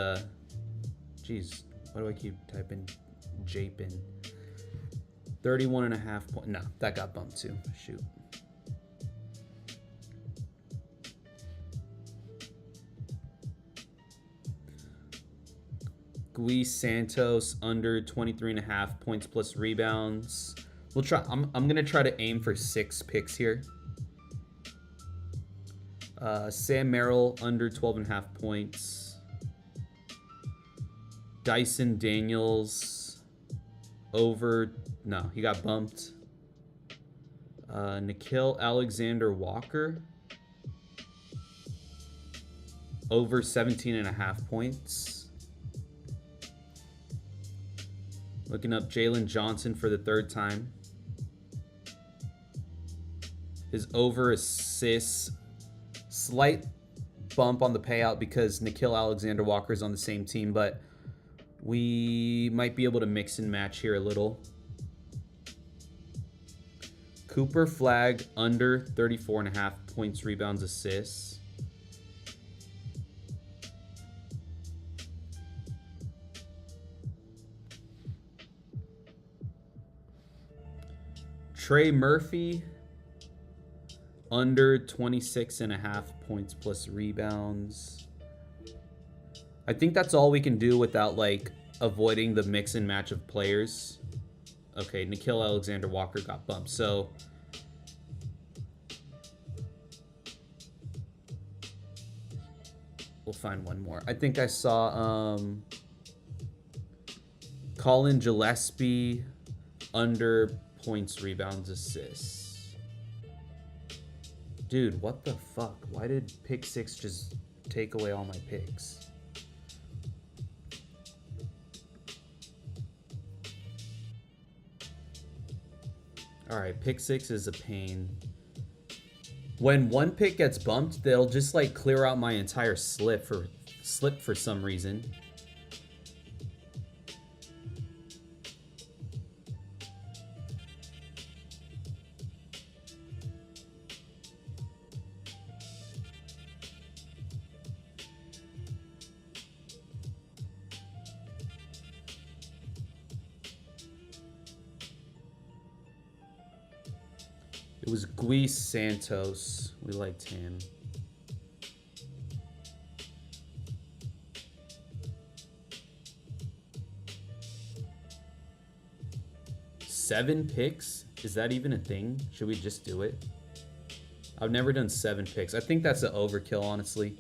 geez, why do I keep typing Japin? 31.5 point. No, that got bumped too. Shoot. Gui Santos under 23.5 points plus rebounds. We'll try. I'm gonna try to aim for 6 picks here. Sam Merrill under 12.5 points. Dyson Daniels over. No, he got bumped. Nickeil Alexander-Walker over 17.5 points. Looking up Jalen Johnson for the 3rd time. His over assists, slight bump on the payout because Nickeil Alexander-Walker is on the same team, but we might be able to mix and match here a little. Cooper Flagg under 34.5 points, rebounds, assists. Trey Murphy under 26.5 points plus rebounds. I think that's all we can do without like avoiding the mix and match of players. Okay, Nickeil Alexander-Walker got bumped, so we'll find one more. I think I saw Colin Gillespie under points, rebounds, assists. Dude, what the fuck? Why did pick 6 just take away all my picks? All right, pick 6 is a pain. When one pick gets bumped, they'll just like clear out my entire slip for some reason. It was Gui Santos. We liked him. 7 picks? Is that even a thing? Should we just do it? I've never done 7 picks. I think that's an overkill, honestly.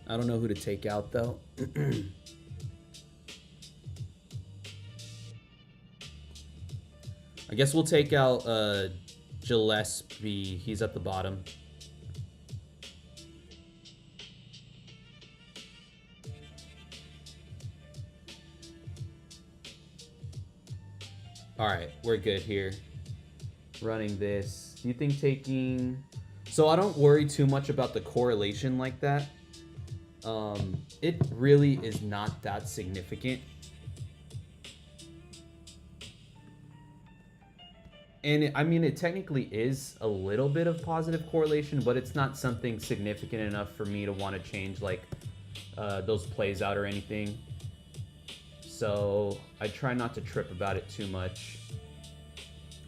I don't know who to take out, though. I guess we'll take out Gillespie. He's at the bottom. All right, we're good here. Running this. Do you think taking... So I don't worry too much about the correlation like that. It really is not that significant. And I mean, it technically is a little bit of positive correlation, but it's not something significant enough for me to want to change like those plays out or anything. So I try not to trip about it too much.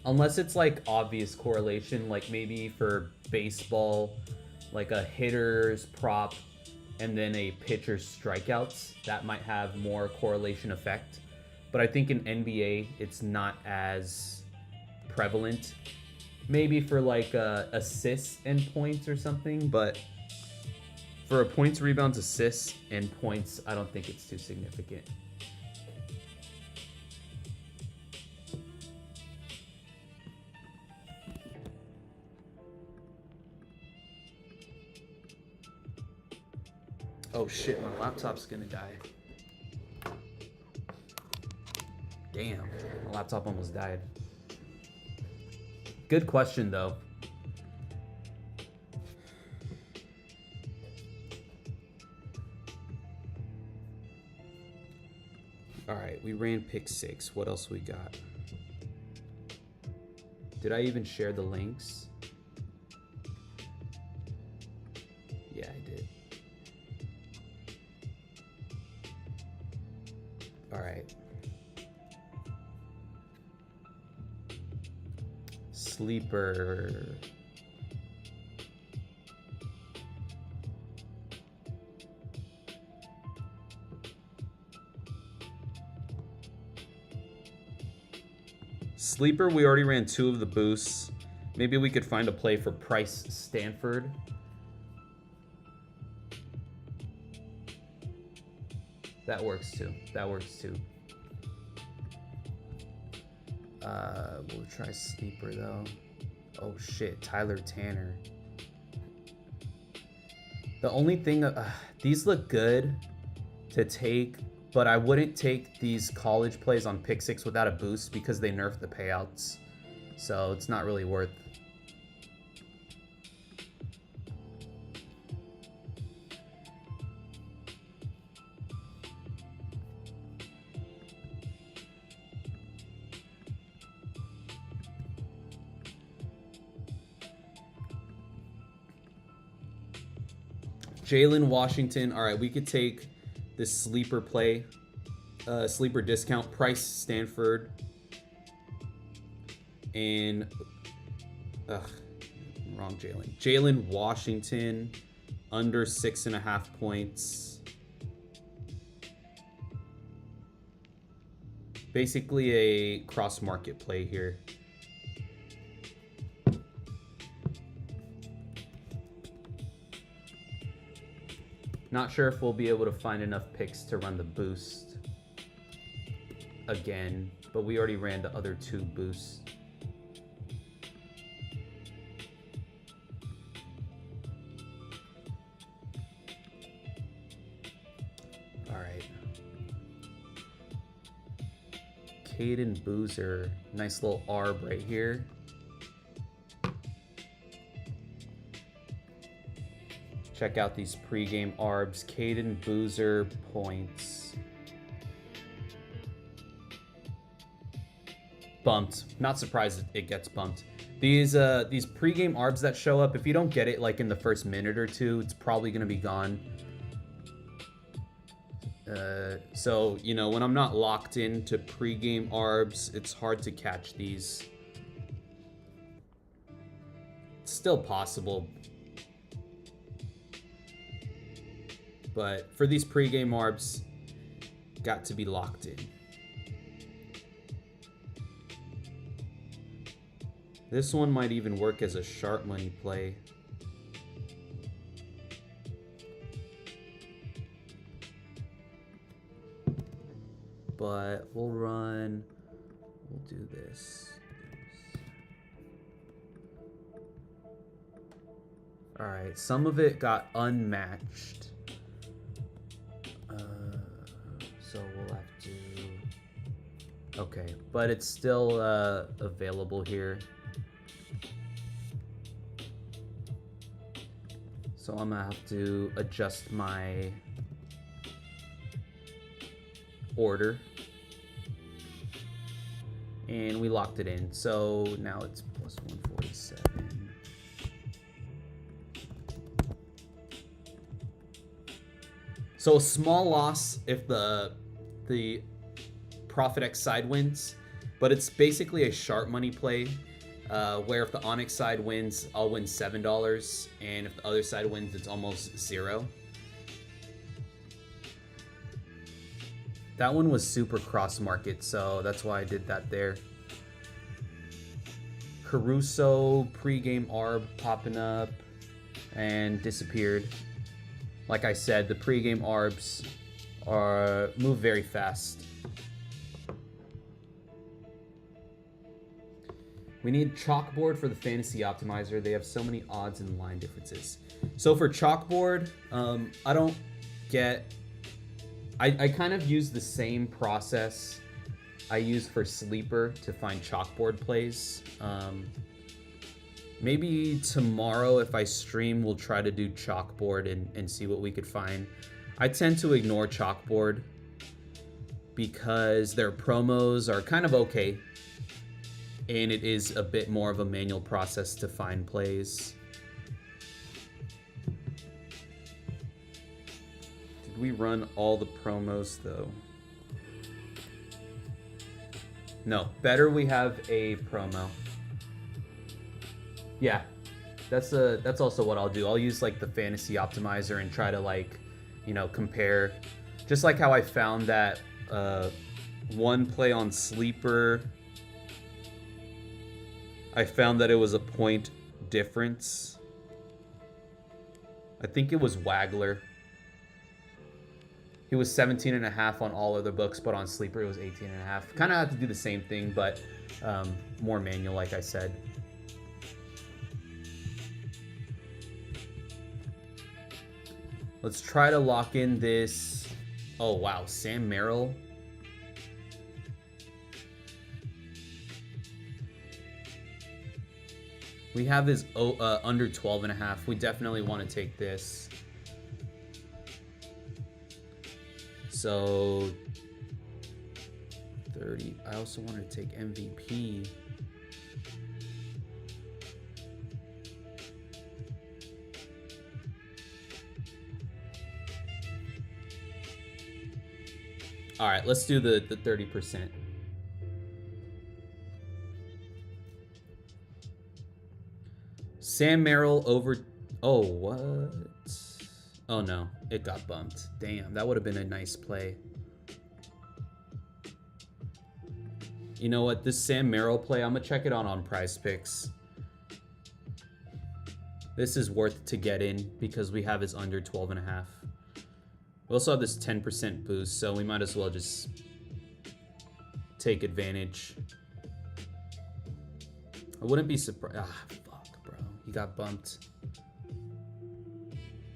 Unless it's like obvious correlation, like maybe for baseball, like a hitter's prop and then a pitcher's strikeouts, that might have more correlation effect. But I think in NBA, it's not as prevalent. Maybe for like assists and points or something, but for a points, rebounds, assists, and points, I don't think it's too significant. Oh shit, my laptop's gonna die. Damn, my laptop almost died. Good question though. All right, we ran pick 6. What else we got? Did I even share the links? Yeah, I did. All right. Sleeper. Sleeper, we already ran 2 of the boosts. Maybe we could find a play for Price Stanford. That works too. That works too. We'll try Sleeper though. Oh shit, Tyler Tanner. The only thing, these look good to take, but I wouldn't take these college plays on pick 6 without a boost because they nerfed the payouts. So it's not really worth. Jalen Washington. All right, we could take this sleeper play, sleeper discount, Price Stanford, and wrong Jalen. Jalen Washington, under 6.5 points. Basically a cross market play here. Not sure if we'll be able to find enough picks to run the boost again, but we already ran the other 2 boosts. All right. Caden Boozer, nice little arb right here. Check out these pregame arbs. Caden Boozer points. Bumped. Not surprised it gets bumped. These pregame arbs that show up, if you don't get it like in the first minute or 2, it's probably gonna be gone. So you know, when I'm not locked into pregame arbs, it's hard to catch these. It's still possible. But for these pregame ARBs, got to be locked in. This one might even work as a sharp money play. But we'll do this. All right, some of it got unmatched. So we'll have to, okay, but it's still available here. So I'm gonna have to adjust my order. And we locked it in. So now it's plus 147. So a small loss if the Prophet X side wins, but it's basically a sharp money play where if the Onyx side wins, I'll win $7, and if the other side wins, it's almost 0. That one was super cross market, so that's why I did that there. Caruso pregame ARB popping up and disappeared. Like I said, the pregame ARBs move very fast. We need Chalkboard for the Fantasy Optimizer. They have so many odds and line differences. So for Chalkboard, I don't get... I kind of use the same process I use for Sleeper to find Chalkboard plays. Maybe tomorrow if I stream, we'll try to do Chalkboard and see what we could find. I tend to ignore Chalkboard because their promos are kind of okay. And it is a bit more of a manual process to find plays. Did we run all the promos though? No, better we have a promo. Yeah, that's also what I'll do. I'll use like the Fantasy Optimizer and try to like, you know, compare. Just like how I found that one play on Sleeper, I found that it was a point difference. I think it was Wagler. He was 17.5 on all other books, but on Sleeper it was 18.5. Kind of have to do the same thing, but more manual, like I said. Let's try to lock in this. Oh, wow. Sam Merrill. We have his under 12.5. We definitely want to take this. So 30. I also want to take MVP. All right, let's do the 30%. Sam Merrill over... Oh, what? Oh, no. It got bumped. Damn, that would have been a nice play. You know what? This Sam Merrill play, I'm going to check it out on Prize Picks. This is worth to get in because we have his under 12.5. We also have this 10% boost, so we might as well just take advantage. I wouldn't be surprised. Ah, fuck, bro. He got bumped.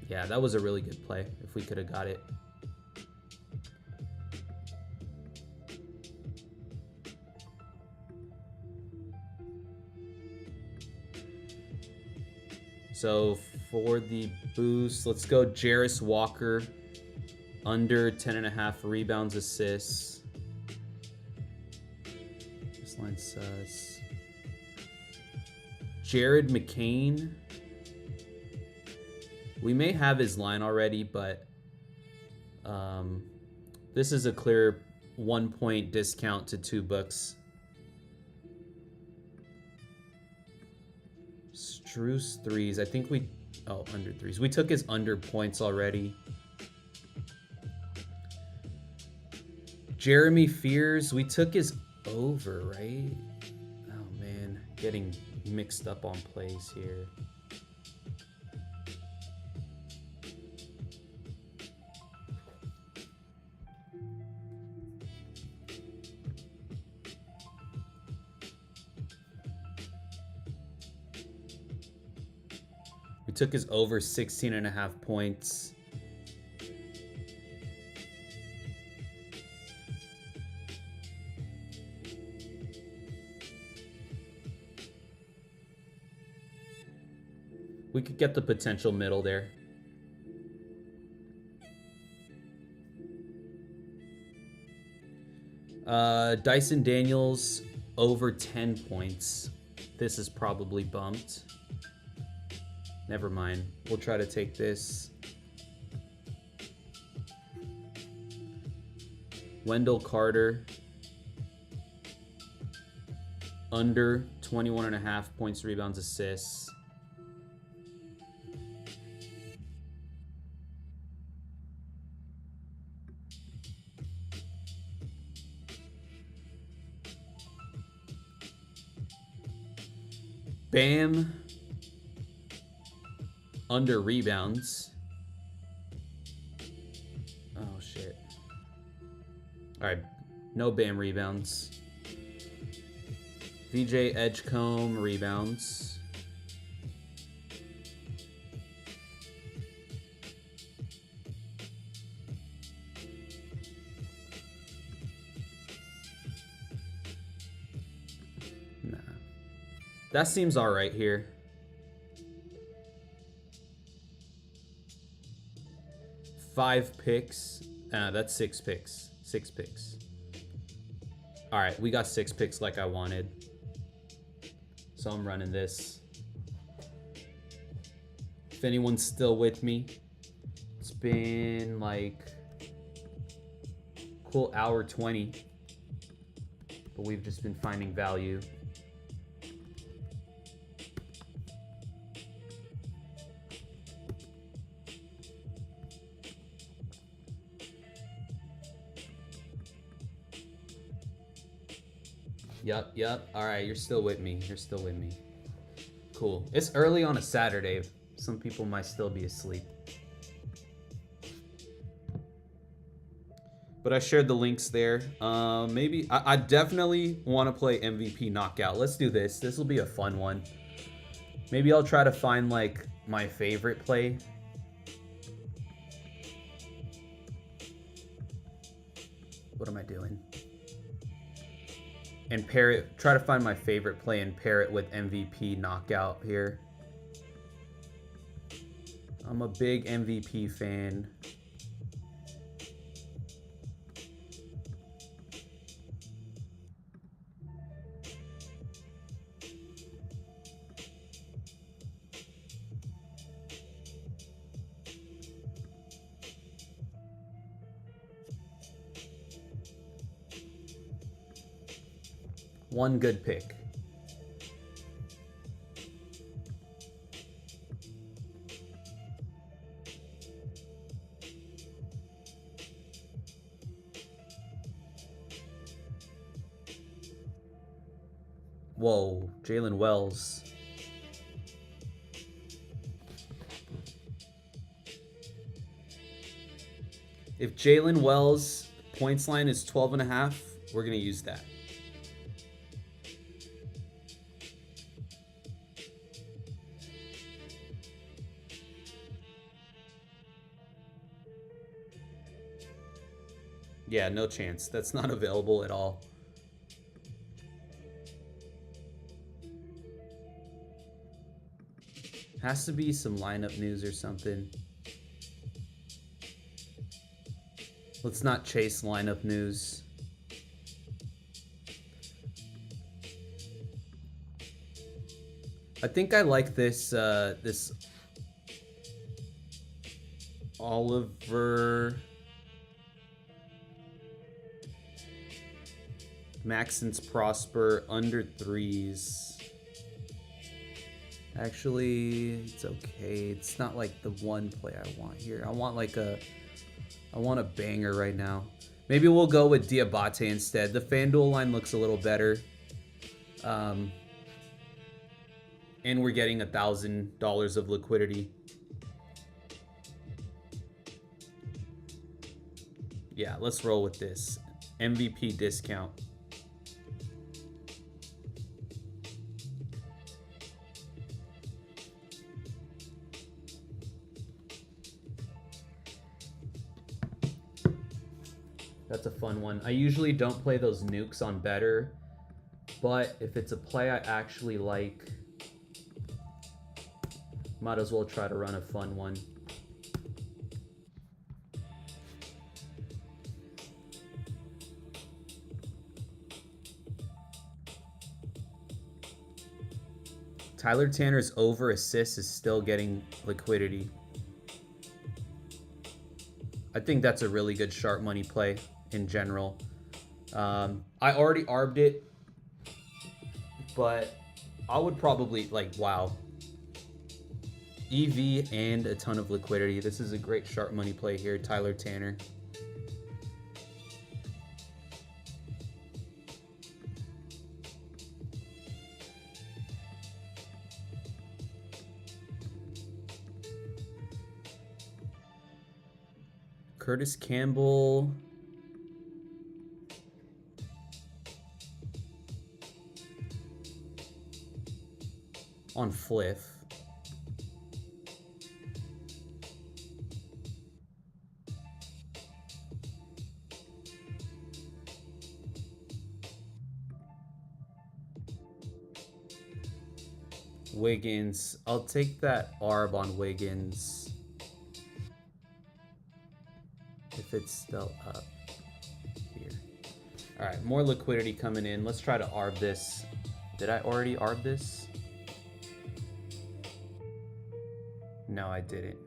Yeah, that was a really good play if we could have got it. So for the boost, let's go Jarris Walker. Under 10.5 rebounds, assists. This line sus. Jared McCain. We may have his line already, but this is a clear 1 point discount to 2 books. Struce threes. I think we... Oh, under threes. We took his under points already. Jeremy Fears, we took his over, right? Oh man, getting mixed up on plays here. We took his over 16.5 points. We could get the potential middle there. Dyson Daniels over 10 points. This is probably bumped. Never mind. We'll try to take this. Wendell Carter. Under 21.5 points, rebounds, assists. Bam. Under rebounds. Oh, shit. All right. No Bam rebounds. VJ Edgecombe rebounds. Nah. That seems all right here. Five picks. That's 6 picks. 6 picks. All right, we got 6 picks like I wanted. So I'm running this. If anyone's still with me, it's been like cool hour 20. But we've just been finding value. Yep. All right, you're still with me. You're still with me. Cool. It's early on a Saturday. Some people might still be asleep. But I shared the links there. Maybe I definitely want to play MVP Knockout. Let's do this. This will be a fun one. Maybe I'll try to find like my favorite play. What am I doing? And pair it, try to find my favorite play and pair it with MVP Knockout here. I'm a big MVP fan. One good pick. Whoa, Jalen Wells. If Jalen Wells' points line is 12.5, we're going to use that. Yeah, no chance. That's not available at all. Has to be some lineup news or something. Let's not chase lineup news. I think I like this this Oliver Maxence Prosper under threes. Actually, it's okay. It's not like the one play I want here. I want a banger right now. Maybe we'll go with Diabate instead. The FanDuel line looks a little better. And we're getting $1,000 of liquidity. Yeah, let's roll with this. MVP discount. That's a fun one. I usually don't play those nukes on better, but if it's a play I actually like, might as well try to run a fun one. Tyler Tanner's over assist is still getting liquidity. I think that's a really good sharp money play in general. I already arbed it, but I would probably wow. EV and a ton of liquidity. This is a great sharp money play here, Tyler Tanner. Curtis Campbell. On Fliff. Wiggins. I'll take that ARB on Wiggins. If it's still up here. All right, more liquidity coming in. Let's try to ARB this. Did I already ARB this? No, I didn't.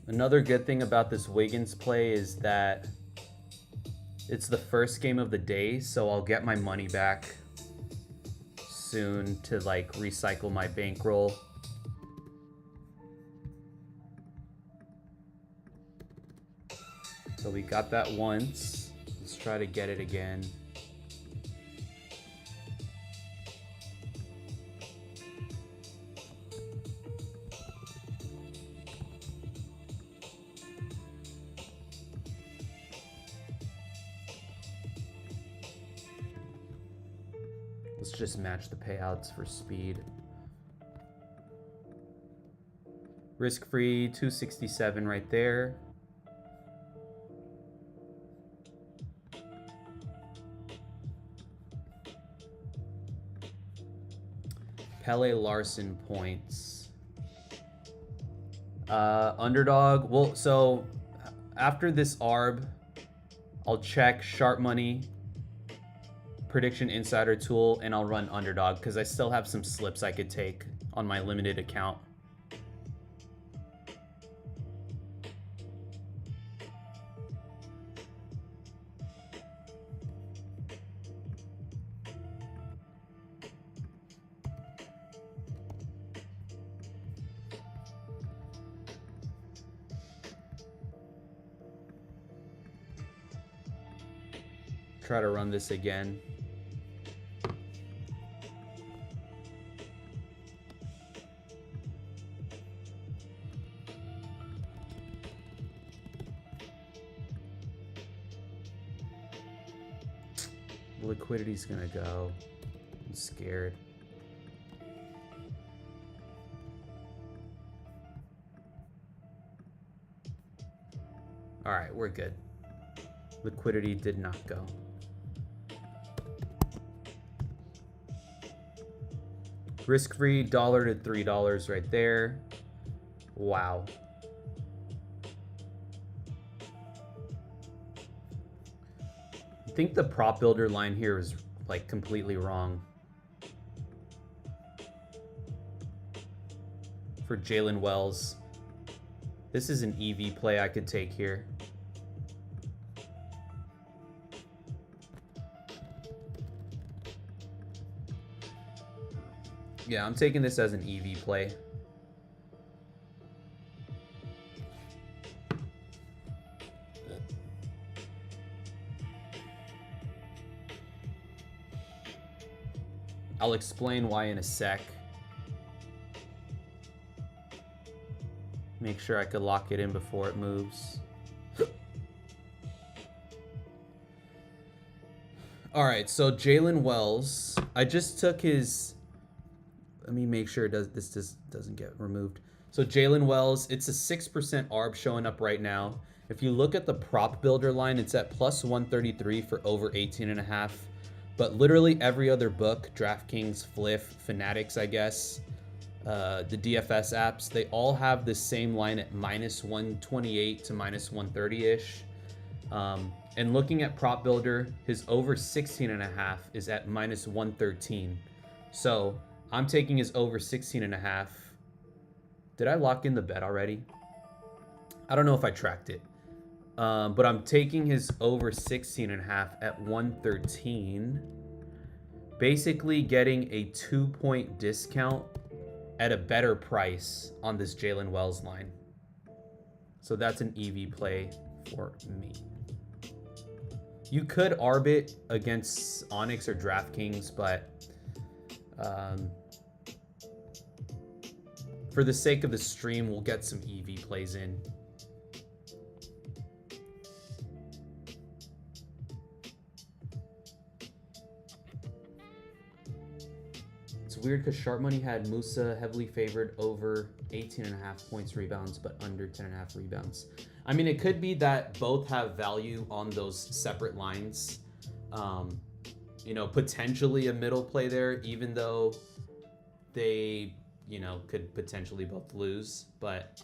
Another good thing about this Wiggins play is that it's the first game of the day, so I'll get my money back soon to recycle my bankroll. So we got that once. Let's try to get it again. Let's just match the payouts for speed. Risk-free, 267 right there. Pele Larson points. Underdog. Well, so after this ARB, I'll check Sharp Money, Prediction Insider tool, and I'll run Underdog because I still have some slips I could take on my limited account. Try to run this again. Liquidity's gonna go. I'm scared. All right, we're good. Liquidity did not go. Risk-free, $1 to $3 right there. Wow. I think the prop builder line here is completely wrong. For Jalen Wells. This is an EV play I could take here. Yeah, I'm taking this as an EV play. I'll explain why in a sec. Make sure I could lock it in before it moves. All right, so Jalen Wells. I just took his. Let me make sure this doesn't get removed. So Jalen Wells, it's a 6% ARB showing up right now. If you look at the prop builder line, it's at plus 133 for over 18.5. But literally every other book, DraftKings, Fliff, Fanatics, I guess, the DFS apps, they all have the same line at minus 128 to minus 130-ish. And looking at prop builder, his over 16.5 is at minus 113. So I'm taking his over 16.5. Did I lock in the bet already? I don't know if I tracked it. But I'm taking his over 16.5 at 113. Basically getting a 2-point discount at a better price on this Jalen Wells line. So that's an EV play for me. You could ARB it against Onyx or DraftKings, but for the sake of the stream, we'll get some EV plays in. It's weird because Sharp Money had Musa heavily favored over 18.5 points rebounds, but under 10.5 rebounds. I mean, it could be that both have value on those separate lines. You know, potentially a middle play there, even though they, you know, could potentially both lose. But,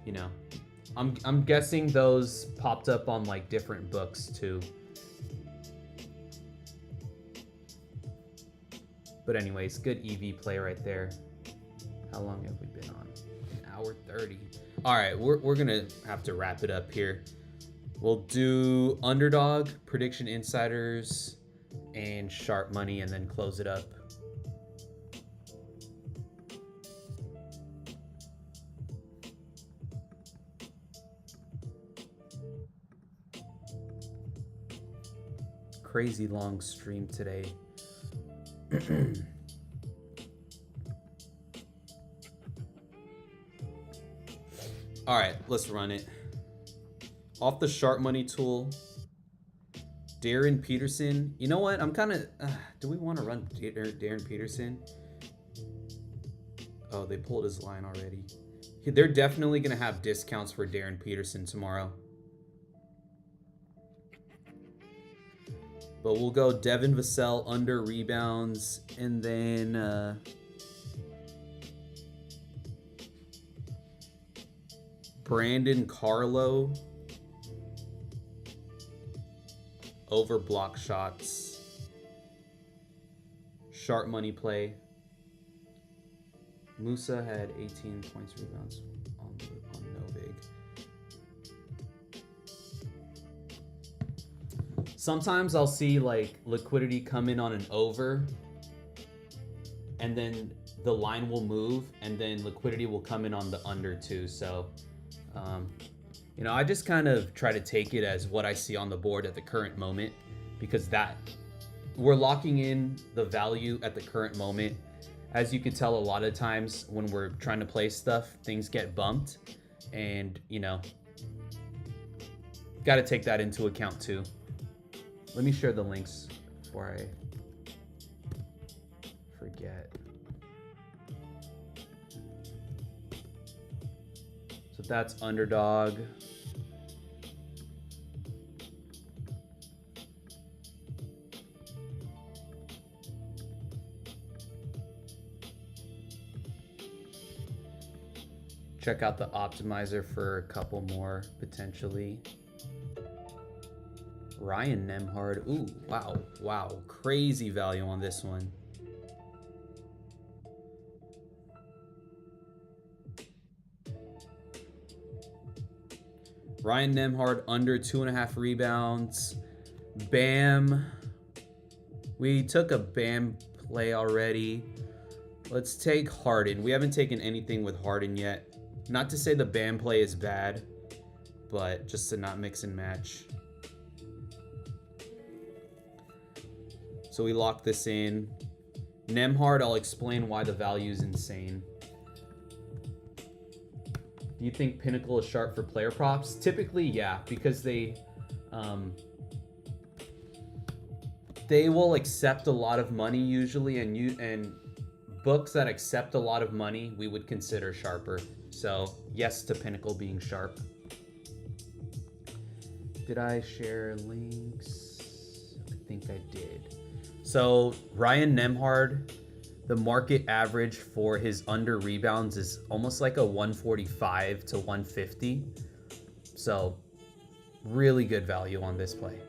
you know, I'm guessing those popped up on like different books too. But anyways, good EV play right there. How long have we been on? An hour 30. All right, we're gonna have to wrap it up here. We'll do Underdog, Prediction Insiders, and Sharp Money, and then close it up. Crazy long stream today. All right, let's run it. Off the Sharp Money tool, Darren Peterson. You know what? I'm kind of... do we want to run Darren Peterson? Oh, they pulled his line already. They're definitely going to have discounts for Darren Peterson tomorrow. But we'll go Devin Vassell under rebounds, and then Brandon Carlo over block shots. Sharp Money play. Musa had 18 points rebounds on Novig. Sometimes I'll see like liquidity come in on an over, and then the line will move, and then liquidity will come in on the under too. So, you know, I just kind of try to take it as what I see on the board at the current moment, because that we're locking in the value at the current moment. As you can tell, a lot of times when we're trying to play stuff, things get bumped, and you know, got to take that into account too. Let me share the links before I forget. So that's Underdog. Check out the optimizer for a couple more potentially. Ryan Nembhard. Ooh, wow. Crazy value on this one. Ryan Nembhard under 2.5 rebounds. Bam. We took a Bam play already. Let's take Harden. We haven't taken anything with Harden yet. Not to say the Bam play is bad, but just to not mix and match. So we lock this in. Nembhard, I'll explain why the value is insane. Do you think Pinnacle is sharp for player props? Typically, yeah, because they will accept a lot of money usually, and books that accept a lot of money we would consider sharper. So yes to Pinnacle being sharp. Did I share links? I think I did. So Ryan Nembhard, the market average for his under rebounds is almost like a 145 to 150. So really good value on this play.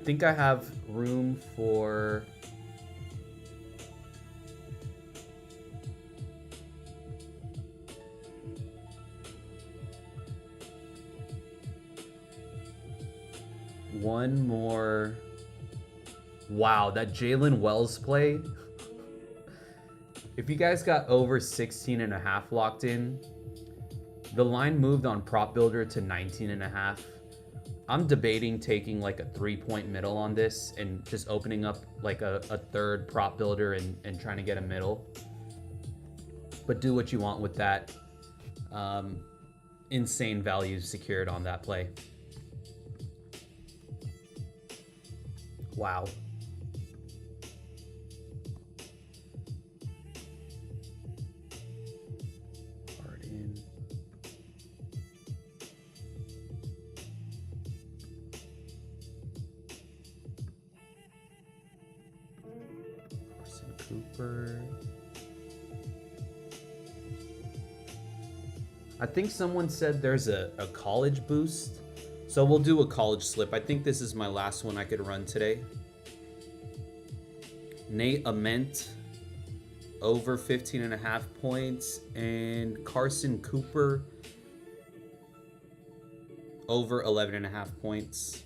I think I have room for one more. Wow, that Jalen Wells play. If you guys got over 16.5 locked in, the line moved on Prop Builder to 19.5. I'm debating taking like a 3-point middle on this and just opening up like a third Prop Builder and trying to get a middle. But do what you want with that. Insane value secured on that play. Wow. Harden. Carson Cooper. I think someone said there's a college boost. So we'll do a college slip. I think this is my last one I could run today. Nate Ament over 15.5 points, and Carson Cooper over 11.5 points.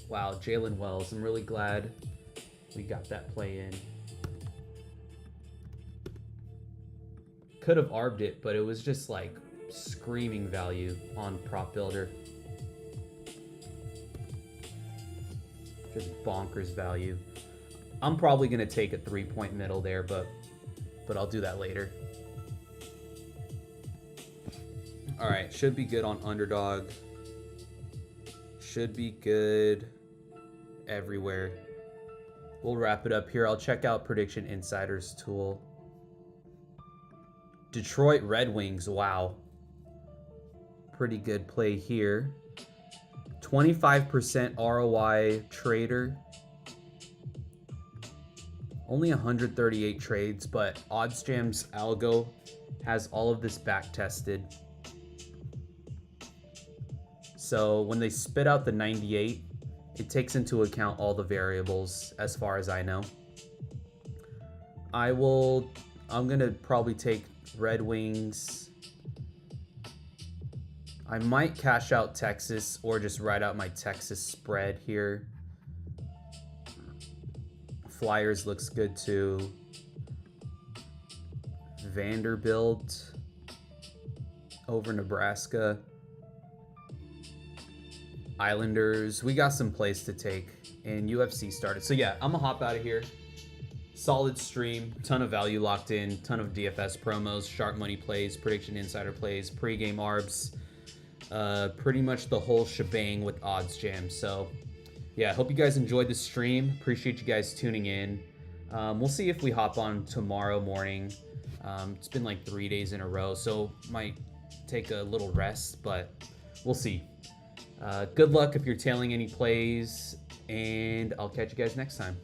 Wow, Jalen Wells. I'm really glad we got that play in. Could have arbed it, but it was just like screaming value on Prop Builder. Just bonkers value. I'm probably gonna take a 3-point middle there, but I'll do that later. All right, should be good on Underdog. Should be good everywhere. We'll wrap it up here. I'll check out Prediction Insiders tool. Detroit Red Wings, wow. Pretty good play here. 25% ROI trader. Only 138 trades, but OddsJam's algo has all of this back tested. So when they spit out the 98, it takes into account all the variables as far as I know. I'm gonna probably take Red Wings. I might cash out Texas or just write out my Texas spread here. Flyers looks good too. Vanderbilt over Nebraska. Islanders. We got some plays to take, and UFC started. So yeah, I'm gonna hop out of here. Solid stream, ton of value locked in, ton of DFS promos, sharp money plays, prediction insider plays, pregame arbs, pretty much the whole shebang with OddsJam. So yeah, hope you guys enjoyed the stream. Appreciate you guys tuning in. We'll see if we hop on tomorrow morning. It's been like 3 days in a row, so might take a little rest, but we'll see. Good luck if you're tailing any plays, and I'll catch you guys next time.